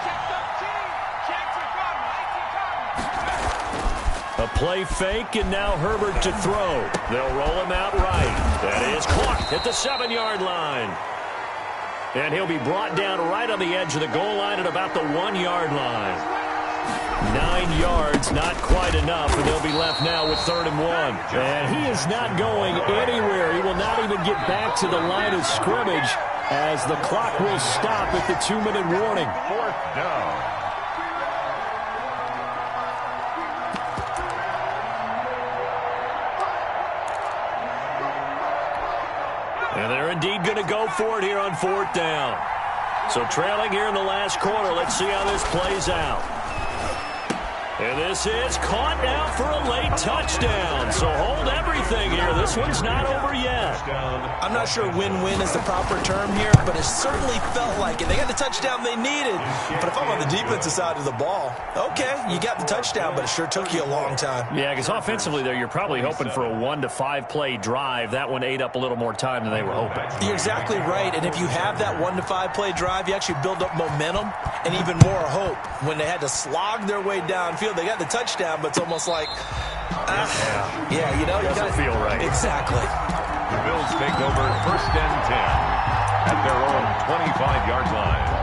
A play fake, and now Herbert to throw. They'll roll him out right. That is caught at the 7-yard line. And he'll be brought down right on the edge of the goal line at about the 1-yard line. 9 yards, not quite enough, and they'll be left now with 3rd and 1. And he is not going anywhere. He will not even get back to the line of scrimmage as the clock will stop at the 2-minute warning. 4th down. And they're indeed going to go for it here on 4th down. So trailing here in the last quarter. Let's see how this plays out. And this is caught now for a late touchdown. So hold everything here. This one's not over yet. I'm not sure win-win is the proper term here, but it certainly felt like it. They got the touchdown they needed. But if I'm on the defensive side of the ball, okay, you got the touchdown, but it sure took you a long time. Yeah, because offensively there, you're probably hoping for a 1 to 5 play drive. That one ate up a little more time than they were hoping. You're exactly right. And if you have that 1 to 5 play drive, you actually build up momentum and even more hope. When they had to slog their way downfield, they got the touchdown, but it's almost like, yeah, you know, it doesn't feel right. Exactly. The Bills take over 1st and 10 at their own 25-yard line.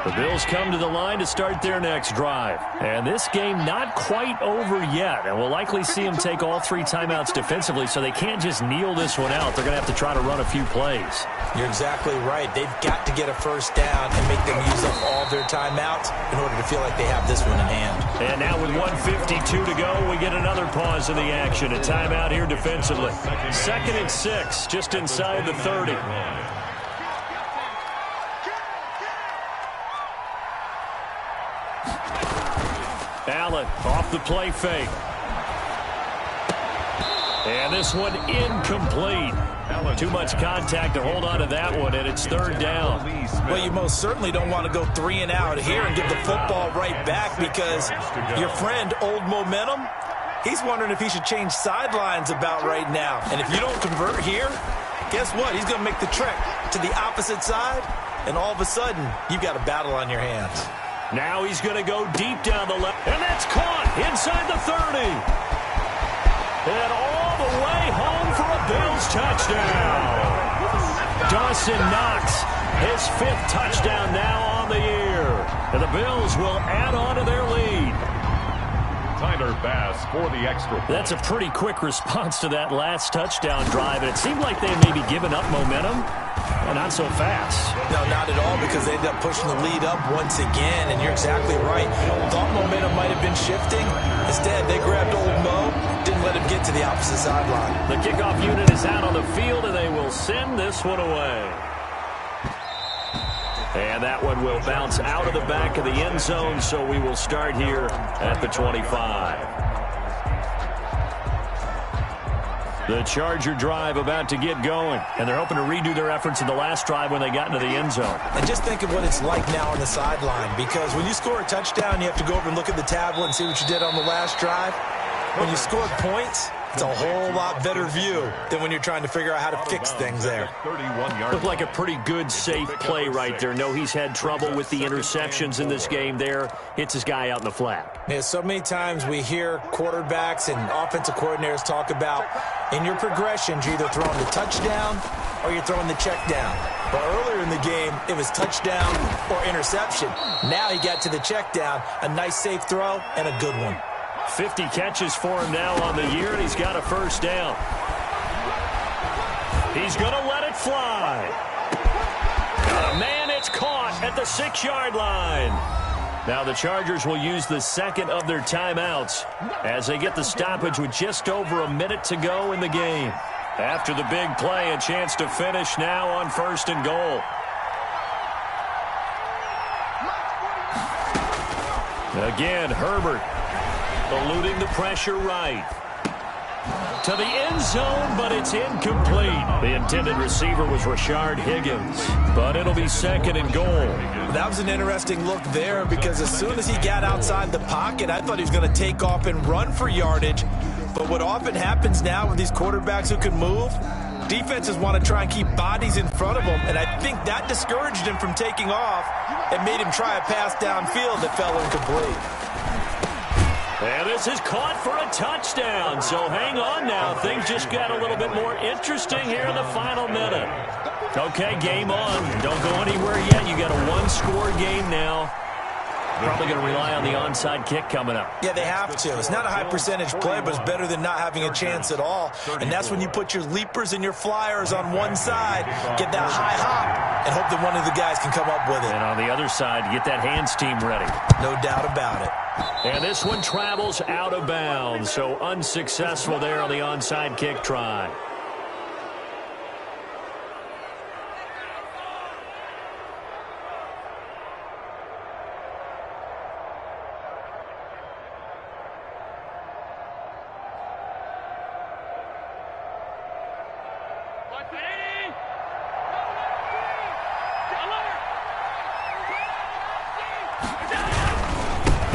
The Bills come to the line to start their next drive. And this game not quite over yet. And we'll likely see them take all 3 timeouts defensively, so they can't just kneel this one out. They're going to have to try to run a few plays. You're exactly right. They've got to get a 1st down and make them use up all their timeouts in order to feel like they have this one in hand. And now with 1:52 to go, we get another pause in the action. A timeout here defensively. 2nd and 6, just inside the 30. Allen off the play fake. And this one incomplete. Too much contact to hold on to that one, and it's 3rd down. Well, you most certainly don't want to go 3 and out here and give the football right back, because your friend, Old Momentum, he's wondering if he should change sidelines about right now. And if you don't convert here, guess what? He's going to make the trek to the opposite side, and all of a sudden, you've got a battle on your hands. Now he's going to go deep down the left, and that's caught inside the 30. And all the way home for a Bills touchdown. Dawson Knox, his 5th touchdown now on the year. And the Bills will add on to their lead. Tyler Bass for the extra point. That's a pretty quick response to that last touchdown drive. And it seemed like they may be giving up momentum. Well, not so fast. No, not at all, because they ended up pushing the lead up once again, and you're exactly right. Thought momentum might have been shifting. Instead, they grabbed Old Mo, didn't let him get to the opposite sideline. The kickoff unit is out on the field, and they will send this one away. And that one will bounce out of the back of the end zone, so we will start here at the 25. The Charger drive about to get going, and they're hoping to redo their efforts in the last drive when they got into the end zone. And just think of what it's like now on the sideline, because when you score a touchdown, you have to go over and look at the tablet and see what you did on the last drive. When you score points, it's a whole lot better view than when you're trying to figure out how to fix things there. Looked like a pretty good, safe play right there. No, he's had trouble with the interceptions in this game there. Hits his guy out in the flat. Yeah, so many times we hear quarterbacks and offensive coordinators talk about, in your progressions, you're either throwing the touchdown or you're throwing the check down. But earlier in the game, it was touchdown or interception. Now he got to the check down, a nice safe throw and a good one. 50 catches for him now on the year, and he's got a 1st down. He's going to let it fly. And a man, it's caught at the 6-yard line. Now the Chargers will use the 2nd of their timeouts as they get the stoppage with just over a minute to go in the game. After the big play, a chance to finish now on 1st and goal. Again, Herbert. Eluding the pressure right. To the end zone, but it's incomplete. The intended receiver was Rashard Higgins, but it'll be 2nd and goal. That was an interesting look there because as soon as he got outside the pocket, I thought he was going to take off and run for yardage. But what often happens now with these quarterbacks who can move, defenses want to try and keep bodies in front of them, and I think that discouraged him from taking off and made him try a pass downfield that fell incomplete. And this is caught for a touchdown. So hang on now. Things just got a little bit more interesting here in the final minute. Okay, game on. Don't go anywhere yet. You got a one-score game now. Probably going to rely on the onside kick coming up. Yeah, they have to. It's not a high percentage play, but it's better than not having a chance at all. And that's when you put your leapers and your flyers on one side, get that high hop, and hope that one of the guys can come up with it. And on the other side, get that hands team ready. No doubt about it. And this one travels out of bounds, so unsuccessful there on the onside kick try.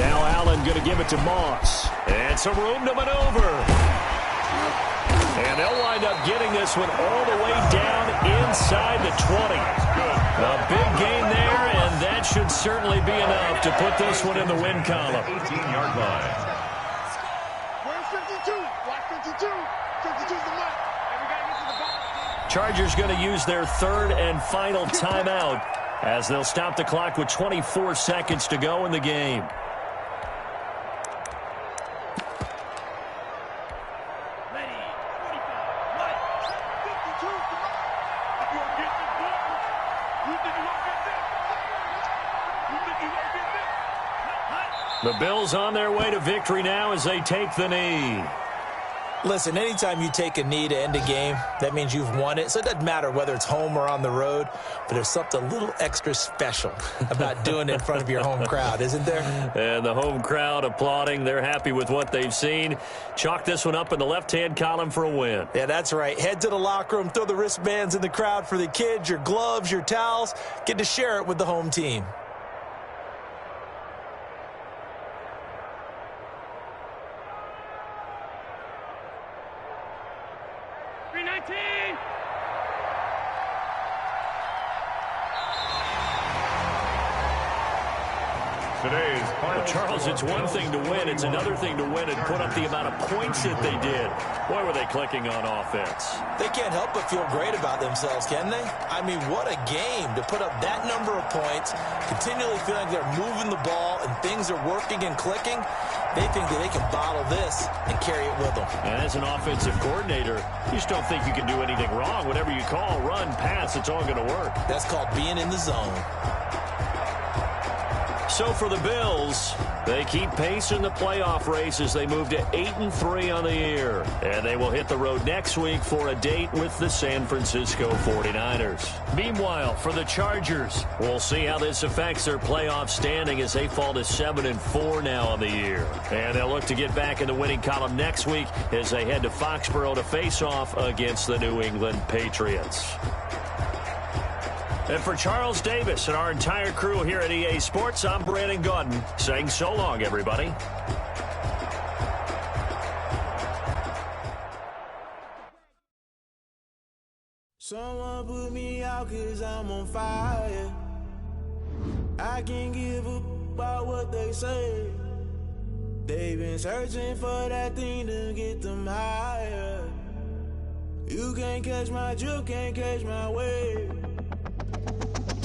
Now Allen going to give it to Moss. And some room to maneuver. And they'll wind up getting this one all the way down inside the 20. A big gain there, and that should certainly be enough to put this one in the win column. 18-yard line. We're 52. Watch 52. 52's the mark. And we got to get to the ball. Chargers going to use their 3rd and final timeout as they'll stop the clock with 24 seconds to go in the game. The Bills on their way to victory now as they take the knee. Listen, anytime you take a knee to end a game, that means you've won it. So it doesn't matter whether it's home or on the road, but there's something a little extra special about doing it in front of your home crowd, isn't there? And the home crowd applauding. They're happy with what they've seen. Chalk this one up in the left-hand column for a win. Yeah, that's right. Head to the locker room, throw the wristbands in the crowd for the kids, your gloves, your towels. Get to share it with the home team. Well, Charles, it's one thing to win. It's another thing to win and put up the amount of points that they did. Boy, were they clicking on offense. They can't help but feel great about themselves, can they? I mean, what a game to put up that number of points, continually feeling like they're moving the ball and things are working and clicking. They think that they can bottle this and carry it with them. And as an offensive coordinator, you just don't think you can do anything wrong. Whatever you call, run, pass, it's all going to work. That's called being in the zone. So for the Bills, they keep pace in the playoff race as they move to 8-3 on the year. And they will hit the road next week for a date with the San Francisco 49ers. Meanwhile, for the Chargers, we'll see how this affects their playoff standing as they fall to 7-4 now on the year. And they'll look to get back in the winning column next week as they head to Foxborough to face off against the New England Patriots. And for Charles Davis and our entire crew here at EA Sports, I'm Brandon Gaudin saying so long, everybody. Someone put me out 'cause I'm on fire. I can't give up about what they say. They've been searching for that thing to get them higher. You can't catch my drift, can't catch my wave.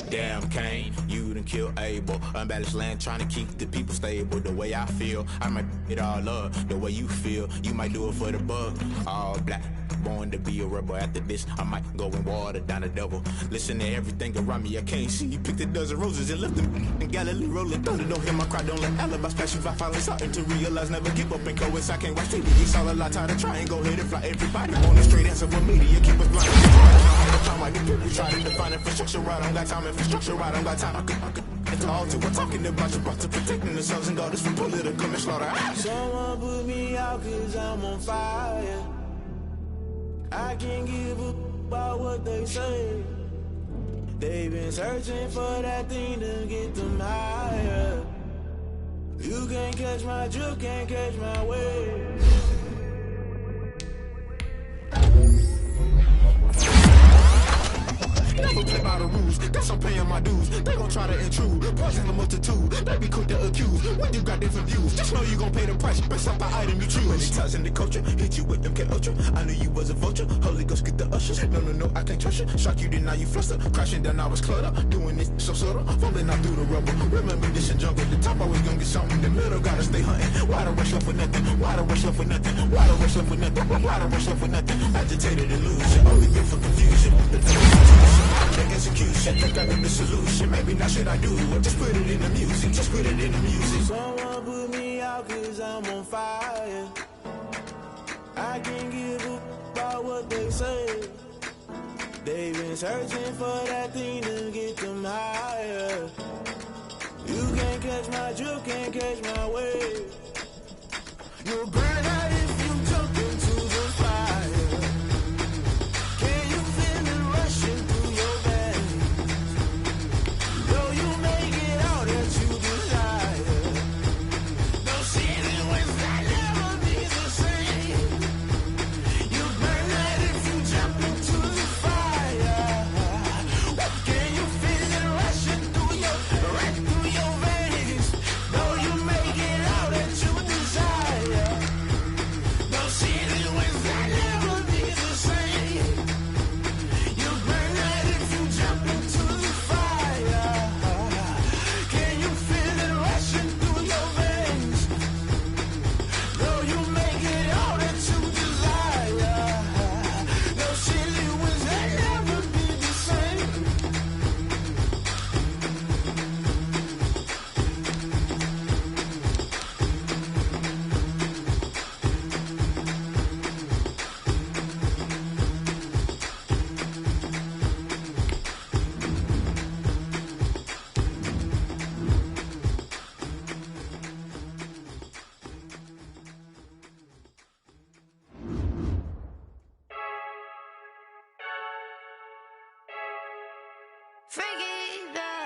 Damn, Kane, you done killed Abel. Unbalanced land, trying to keep the people stable. The way I feel, I might it all up. The way you feel, you might do it for the buck. All black, born to be a rebel. After this, I might go and water down the devil. Listen to everything around me, I can't see. Picked a dozen roses and left them in Galilee rolling thunder. Don't hear my cry, don't let alibis pass you. I finally starting to realize, never give up and coincide. I can't watch TV, it's all a lot. Time to try and go ahead and fly. Everybody want a straight answer for media, keep us blind. Try to define infrastructure right, I don't got time. Infrastructure right, I don't got time. at the altar. We're talking about Gibraltar, protecting the sons and daughters from political manslaughter. Someone put me out cause I'm on fire. I can't give up about what they say. They've been searching for that thing to get them higher. You can't catch my drift, can't catch my wave. Never play by the rules, that's I'm paying my dues. They gon' try to intrude, poison the multitude. They be quick to accuse, when you got different views. Just know you gon' pay the price, based off the item you choose. Many ties in the culture, hit you with them K Ultra. I knew you was a vulture, Holy Ghost get the ushers. No, I can't trust you. Shock you, then now you fluster. Crashing down, I was cluttered. Doing this so subtle, falling out through the rubble. Remember this in jungle, the top always gonna get something. The middle gotta stay hunting. Why the rush up for nothing? Why the rush up for nothing? Why the rush up for nothing? Why the rush up for nothing? Agitated illusion, only good for confusion. The execution, think I got the solution. Maybe now should I do it? Just put it in the music, just put it in the music. Someone put me out cause I'm on fire. I can't give up about what they say. They've been searching for that thing to get them higher. You can't catch my drift, can't catch my wave. You'll burn out if you jump into the fire. Can you feel it rushing through your veins? Though you make it all that you desire. No ceiling when that never be the same. You burn out if you jump into the fire. Can you feel it rushing through your veins? Though you make it all that you desire. No ceiling when that never be the same. You burn out if you jump into the fire. Can you feel it rushing through your veins? Though you make it all that you desire. No ceiling when that never be the same.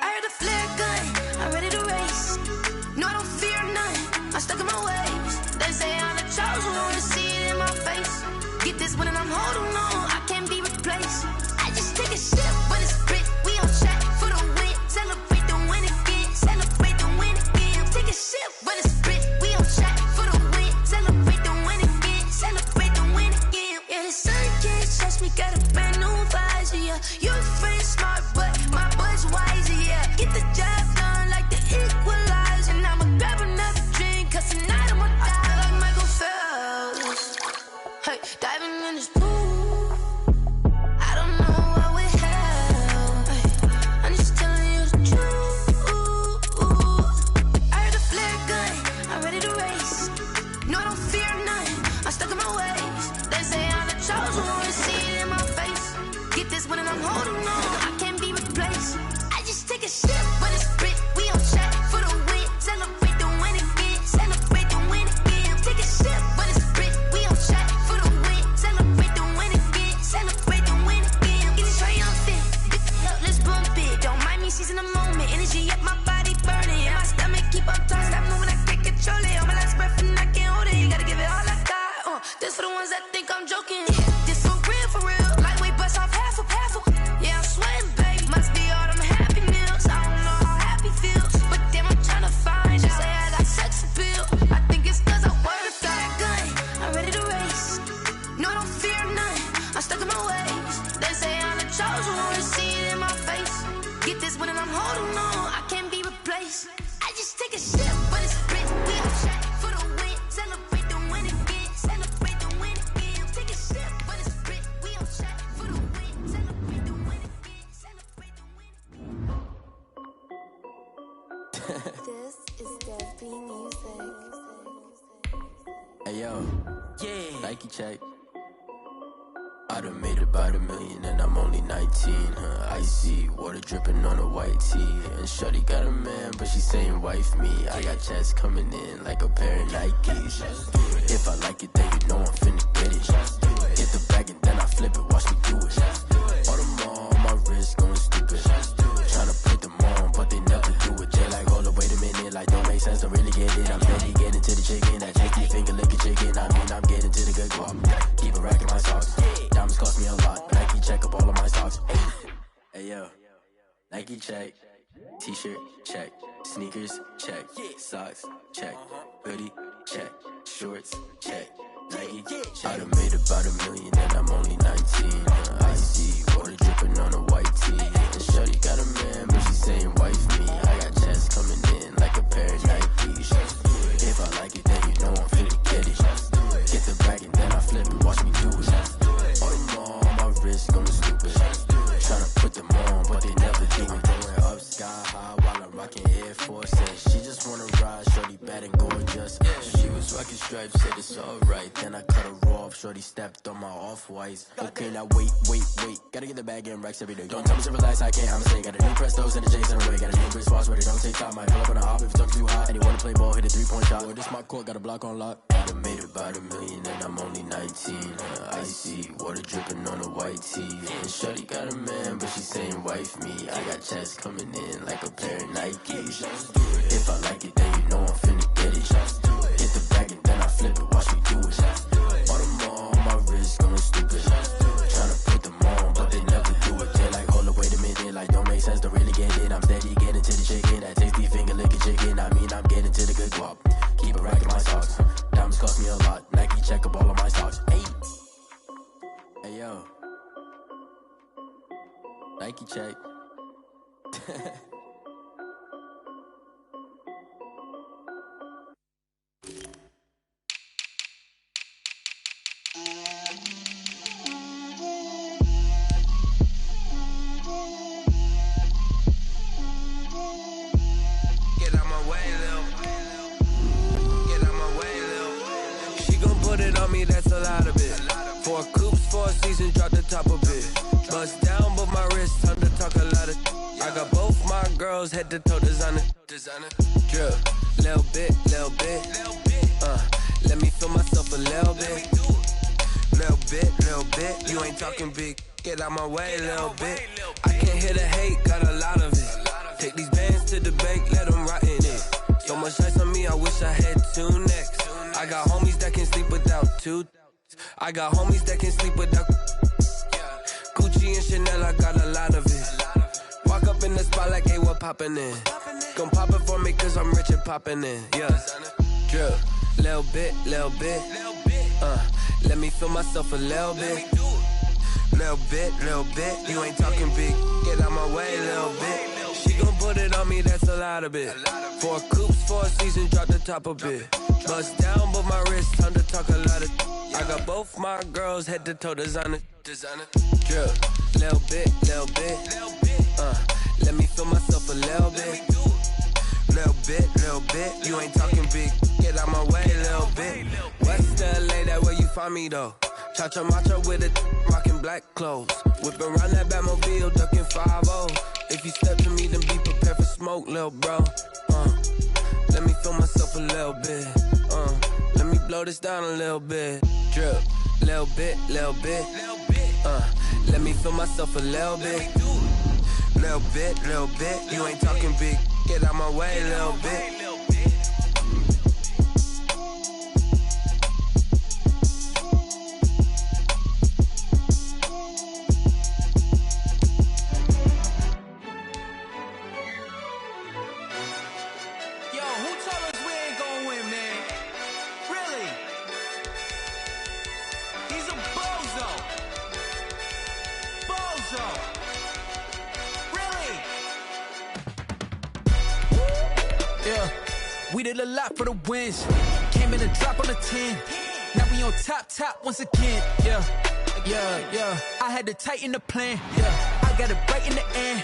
I heard the flare gun, I'm ready to race. No, I don't fear none, I'm stuck in my ways. They say I'm the chosen one, to see it in my face. Get this one and I'm holding on, I can't be replaced. I just take a sip when it's split, we on track for the win. Celebrate the win again, celebrate the win again. Take a sip when it's split, we on track for the win. Celebrate the win again, celebrate the win again. Yeah, the sun can't touch me, got a brand new visor, yeah. You're a friend smart, but my bud's wiser, yeah. Get the job done like the equalizer. And I'ma grab another drink, cause tonight I'ma die like Michael Phelps. Hey, diving in this pool, I don't know what we have. Hey, I'm just telling you the truth. I heard the flare gun, I'm ready to race. No, I don't fear none, I'm stuck in my ways. They say I'm the chosen one, to see it in my face. Get this one and I'm holding on, I can't be replaced. I just take a sip when it's split, we on track for the win. Celebrate the win again, celebrate the win again. Take a sip when it's split, we on track for the win. Celebrate the win again, celebrate the win again. Get it triumphant, let's bump it. Don't mind me seizing the moment, energy up my body burning. And my stomach keep up tight, stop moving, I can't control it. On my last breath and I can't hold it, you gotta give it all I got. This for the ones that think I'm joking. This for real, lightweight bust off half a. Yeah, I'm sweating, baby, must be all them happy meals. I don't know how happy feels, but damn, I'm trying to find out. Say I got sex appeal, I think it's cause I wear the fire gun. I'm ready to race, no, I don't fear none, I'm stuck in my ways. They say I'm the chosen one, to see it in my face. Get this one and I'm holding on, I can't be replaced. I just take a sip, but it's split, we on track for the win. Celebrate the win again, celebrate the win again. Take a sip, but it's split, we on track for the win. Celebrate the win again, celebrate the win again. This is Dev B Music. Hey yo, yeah. Nike check. I done made about $1 million and I'm only 19. 19, icy, water dripping on a white tee. And shorty got a man, but she saying wife me. I got checks coming in like a pair of Nikes. If I like it, then you know I'm finna get it. Get the bag and then I flip it, watch me do it. All them on my wrist going stupid. Tryna put them on, but they never do it. They like, hold up, wait a minute, like don't make sense, don't really get it. I'm steady getting to the chicken, that tasty finger licking chicken. I mean, I'm getting to the good guap. Keep a rack in my socks. Diamonds cost me a lot. Nike check up all of my socks. Hey yo, Nike check. T-shirt check. Sneakers check. Socks check. Hoodie check. Shorts check. Nike check. I done made about $1 million and I'm only 19. Icy, water dripping on a white tee. And shorty got a man, but she saying wife me. I got checks coming in like a pair of Nikes. If I like it, then you know I'm finna get it. Get the bag and then I flip it, watch me do it. All them on my wrist going stupid. Tryna put them on, but they never do it. Going up sky high while I'm rocking Air Forces. She just wanna ride, shorty bad and gorgeous. She was rocking stripes, said it's alright. Then I cut her off, shorty stepped on my off-whites. Okay, now wait. Gotta get the bag and racks every day. Don't tell me to relax, I can't, I'ma say. Got a new Prestos and a Jason away. Got a new wristwatch where they don't take time. Might pull up on a hop if it's talking too hot. And he wanna play ball, hit a 3-point shot. Well, this my court, got a block on lock. I done made about $1 million and I'm only 19. Icy, water dripping on a white tee. And shorty got a man, but she saying wife me. I got checks coming in like a pair of Nikes. If I like it, then you know I'm finna get it. Hit the bag and then I flip it, watch me do it. All them on my wrist going stupid. Tryna put them on, but they never do it. They like, hold up, wait a minute, like don't make sense, don't really get it. I'm steady getting to the chicken, that tasty finger licking chicken. I mean, I'm getting to the good guap. Keep a rack in my socks. Diamonds cost me a lot. Nike check up all of my socks. Hey yo, Nike check. That's a lot of it. 4 coops, 4 seasons, drop the top of it. Bust down, but my wrist, time to talk a lot of. I got both my girls, head to toe designer. Drip, little bit. Let me feel myself a little bit. Little bit. You ain't talking big. Get out my way, little bit. I can't hear the hate, got a lot of it. Take these bands to the bank, let them rot in it. So much ice on me, I wish I had 2 necks. I got homies that can sleep without 2. I got homies that can sleep without Gucci and Chanel, I got a lot of it. Walk up in the spot like, hey, what poppin' in? Gon' pop it for me cause I'm rich and poppin' in. Yeah, drip, little bit. Let me feel myself a little bit. Little bit. You ain't talking big, get out my way, little bit. She gon' put it on me, that's a lot of it. 4 coops, 4 seasons, drop the top of it. Bust down, but my wrist, time to talk a lot of. I got both my girls, head to toe designer. Drip, little bit. Let me feel myself a little bit. Little bit. You ain't talking big, get out my way, little bit. West LA, that where you find me though. Cha-cha macho with it, rocking black clothes. Whip around that Batmobile, ducking 5-0. If you step to me, then be prepared for smoke, little bro. Let me feel myself a little bit. Let me blow this down a little bit. Drip, little bit. Let me feel myself a little bit. Little bit. You ain't talking big. Get out my way, little bit. We did a lot for the wins. Came in a drop on the 10. Now we on top once again. Yeah. I had to tighten the plan. Yeah. I got it right in the end.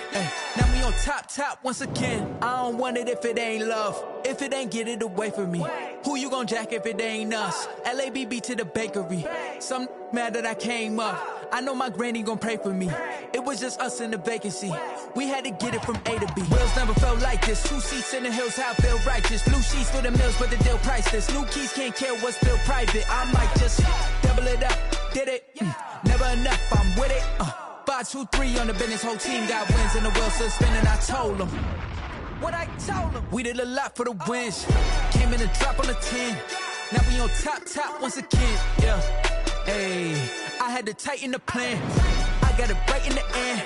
Now we on top once again. I don't want it if it ain't love. If it ain't, get it away from me. Who you gon' jack if it ain't us? LABB to the bakery. Some mad that I came up. I know my granny gon' pray for me. It was just us in the vacancy. We had to get it from A to B. Wheels never felt like this. 2 seats in the hills, how I feel righteous. Blue sheets for the mills, but the deal priceless. New keys can't care what's still private. I might just double it up. Did it? Never enough, I'm with it. 5, 2, 3 on the business. Whole team got wins and the wheels still spinning. I told them what I told them. We did a lot for the wins. Came in and drop on the 10. Now we on top once again. Yeah. Hey, I had to tighten the plan. I got it right in the end.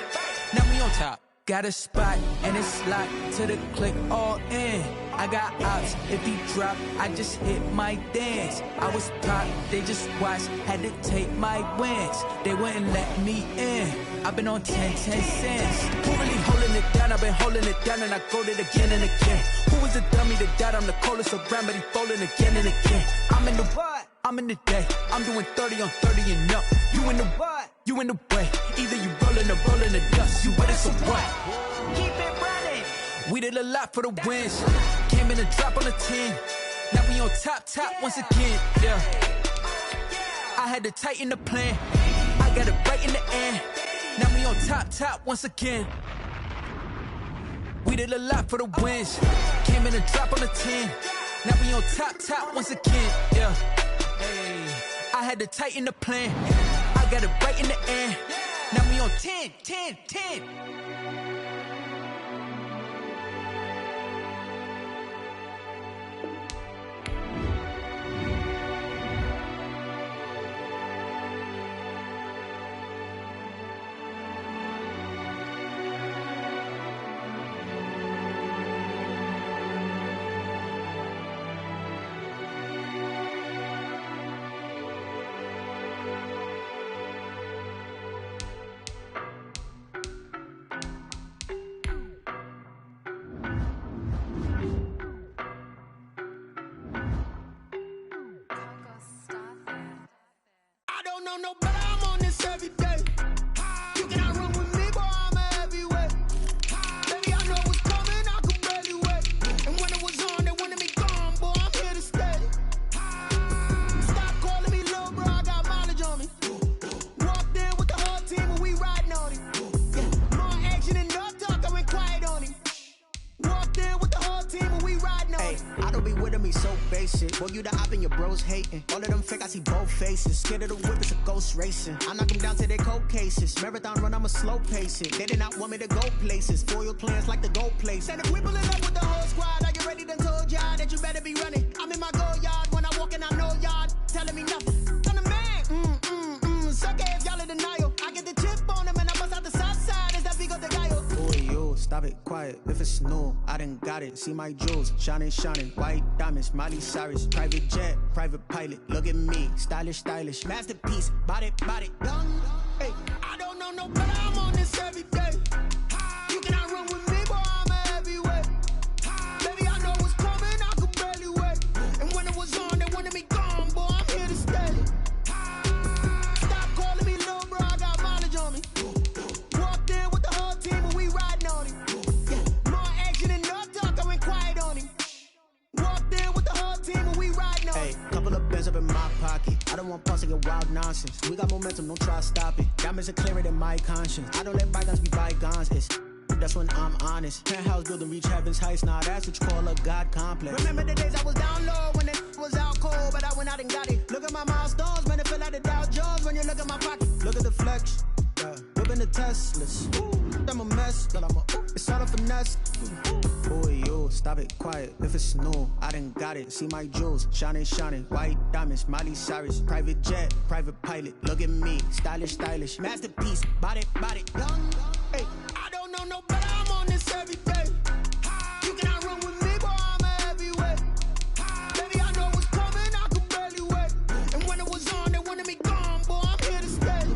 Now we on top. Got a spot and it's locked to the click all in. I got ops, if he drop, I just hit my dance. I was pop, they just watched, had to take my wins. They wouldn't let me in. I've been on 10 cents. Who really holding it down? I've been holding it down and I go it again and again. Who was the dummy that died? I'm the coldest around, but he folding again and again. I'm in the what? I'm in the day. I'm doing 30 on 30 and up. You in the what? You in the way. Either you rolling or rolling the dust. You with it, so what? Keep it running. We did a lot for the wins. Came in and drop on the 10. Now we on top once again. Yeah. I had to tighten the plan. I got it right in the end. Now we on top once again. We did a lot for the wins. Came in and drop on the 10. Now we on top once again. Yeah. Hey, I had to tighten the plan. I got it right in the end. Now we on 10. No, but I'm on this every day. You cannot run with me, boy, I'm a heavyweight. Baby, I know what's coming, I could barely wait. And when it was on, they wanted me gone, boy, I'm here to stay. Stop calling me little bro, I got mileage on me. Walked in with the whole team and we riding on him. Yeah, more action and no talk, I went quiet on him. Walked in with the whole team and we riding on him. I don't be with him, he's so basic. Boy, you the op and your bros hating. All of them fake, I see both faces. Scared of the whip, it's a ghost racing. I knock them down to their cold cases. Marathon run, I'ma slow pace it. They did not want me to go places. Foil plans like the gold place. And if we pulling up with the whole squad, I get ready to told y'all that you better be running. I'm in my go yard when I walk in, I know y'all telling me nothing. I'm the man, suck it if y'all in denial. I get the chip on them and I bust out the south side. Is that big of the guy? Boy, yo, stop it, quiet. If it's new, I done got it. See my jewels, shining, white diamonds, Miley Cyrus, private jet, private pilot. Look at me, stylish, masterpiece, body, young. Hey, I don't know no better, I'm on this every day. You cannot run with me, boy, I'm a heavyweight. Baby, I know what's coming, I could barely wait. And when it was on, they wanted me gone, boy, I'm here to stay. Stop calling me little bro, I got mileage on me. Walked in with the whole team and we riding on him. Yeah, more action and no talk, I went quiet on him. Walked in with the whole team and we riding on him. Hey, couple of bands up in my pocket. I don't want pause to get wild nonsense. We got momentum, don't try to stop it. Diamonds are clearer than my conscience. I don't let bygones be bygones. That's when I'm honest. Penthouse building, reach heaven's heights. Nah, that's what you call a God complex. Remember the days I was down low when it was out cold, but I went out and got it. Look at my milestones, man, it feel like the Dow Jones when you look at my pocket. Look at the flex, yeah. Whipping the Teslas. I'm a mess, but it's all a finesse. Boy, yo, stop it, quiet. If it's new, I done got it. See my jewels, shining, white diamonds, Miley Cyrus, private jet, private pilot. Look at me, stylish, masterpiece, body, young. Hey, I don't know no better, I'm on this every day. You cannot run with me, boy, I'm a heavyweight. Baby, I know what's coming, I could barely wait. And when it was on, they wanted me gone, boy, I'm here to stay.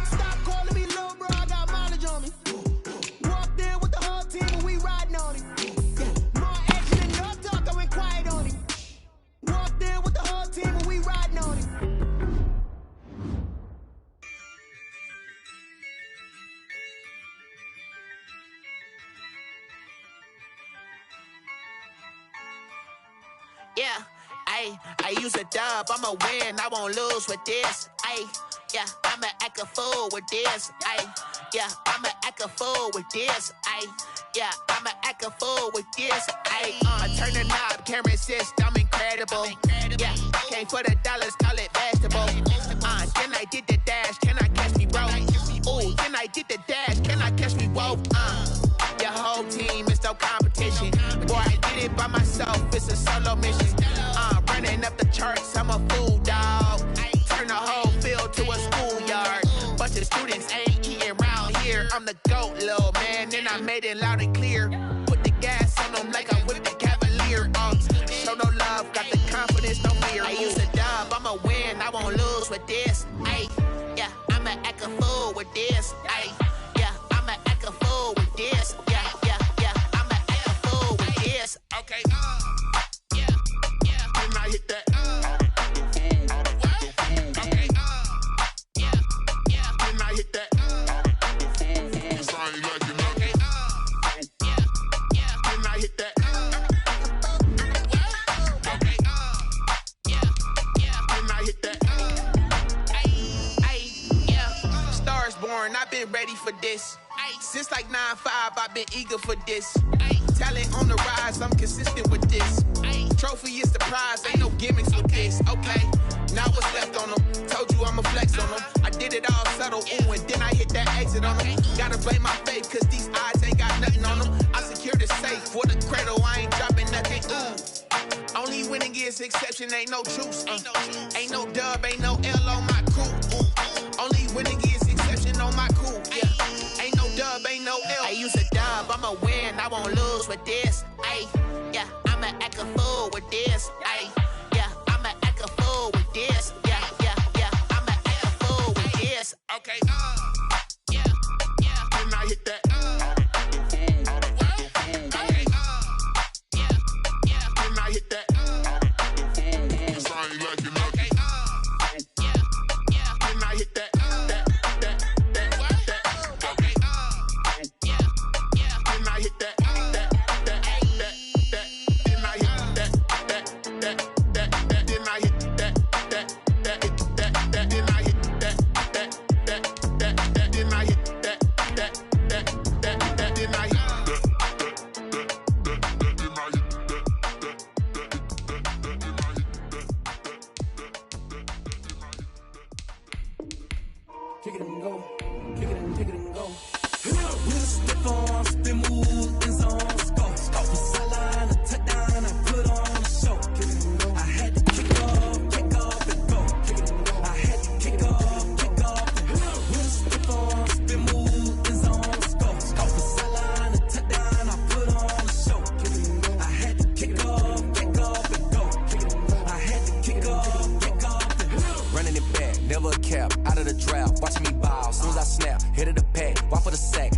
Stop calling me little bro, I got mileage on me. Walked in with the whole team and we riding on him. Yeah, more action and no talk, I went quiet on him. Walked in with the whole team and we riding on him. Yeah, I use a dub, I'ma win, I won't lose with this. Yeah, I'ma act a fool with this. Ay, yeah, I'ma act a fool with this. Ay, yeah, I'ma act a fool with this. Ay, turn the knob, camera assist, I'm incredible. Yeah, came for the dollars, call it vegetable. Then I did the dash, can I catch me, bro? Ooh, then I did the dash, can I catch me, whoa? Your whole team is no competition. Boy, I did it by myself, it's a solo mission. Running up the charts, I'm a fool, dog. Turn the whole field to a schoolyard. Bunch of students ain't eating round here. I'm the GOAT, little man, and I made it loud and clear. Put the gas on them like I whipped the Cavalier. Show no love, got the confidence, no fear. I use a dub, I'ma win, I won't lose with this. Ay, yeah, I'ma act a fool with this. Ay, yeah, I'ma act a fool with this. Yeah, yeah, yeah, I'ma act a fool with this. Okay, yeah, yeah, then I hit that. I've been ready for this. Since like 9-5, I've been eager for this. Talent on the rise, I'm consistent with this. Trophy is the prize, ain't no gimmicks with this. Okay, now what's left on them? Told you I'ma flex on them. I did it all subtle, ooh, and then I hit that exit on them. Gotta blame my faith, cause these eyes ain't got nothing on them. I secured the safe for the cradle, I ain't dropping nothing, ooh. Only winning is exception, ain't no truce. Ain't no dub, ain't no L on my crew. Ooh. Only winning is exception on my crew. Yeah. Ain't no dub, ain't no L. I use a dub, I'ma win, I won't lose with this. Ay, yeah, I'ma act a fool with this. Ay, yeah, I'ma act a fool with this. Yeah, yeah, yeah, I'ma act a fool with this. Okay, yeah, yeah, then I hit that. Okay, yeah, yeah, then I hit that. I ain't like it, okay, yeah, yeah, then I hit that. Never a cap, out of the draft, watching me ball. Soon as I snap, hit of the pack, walk for the sack.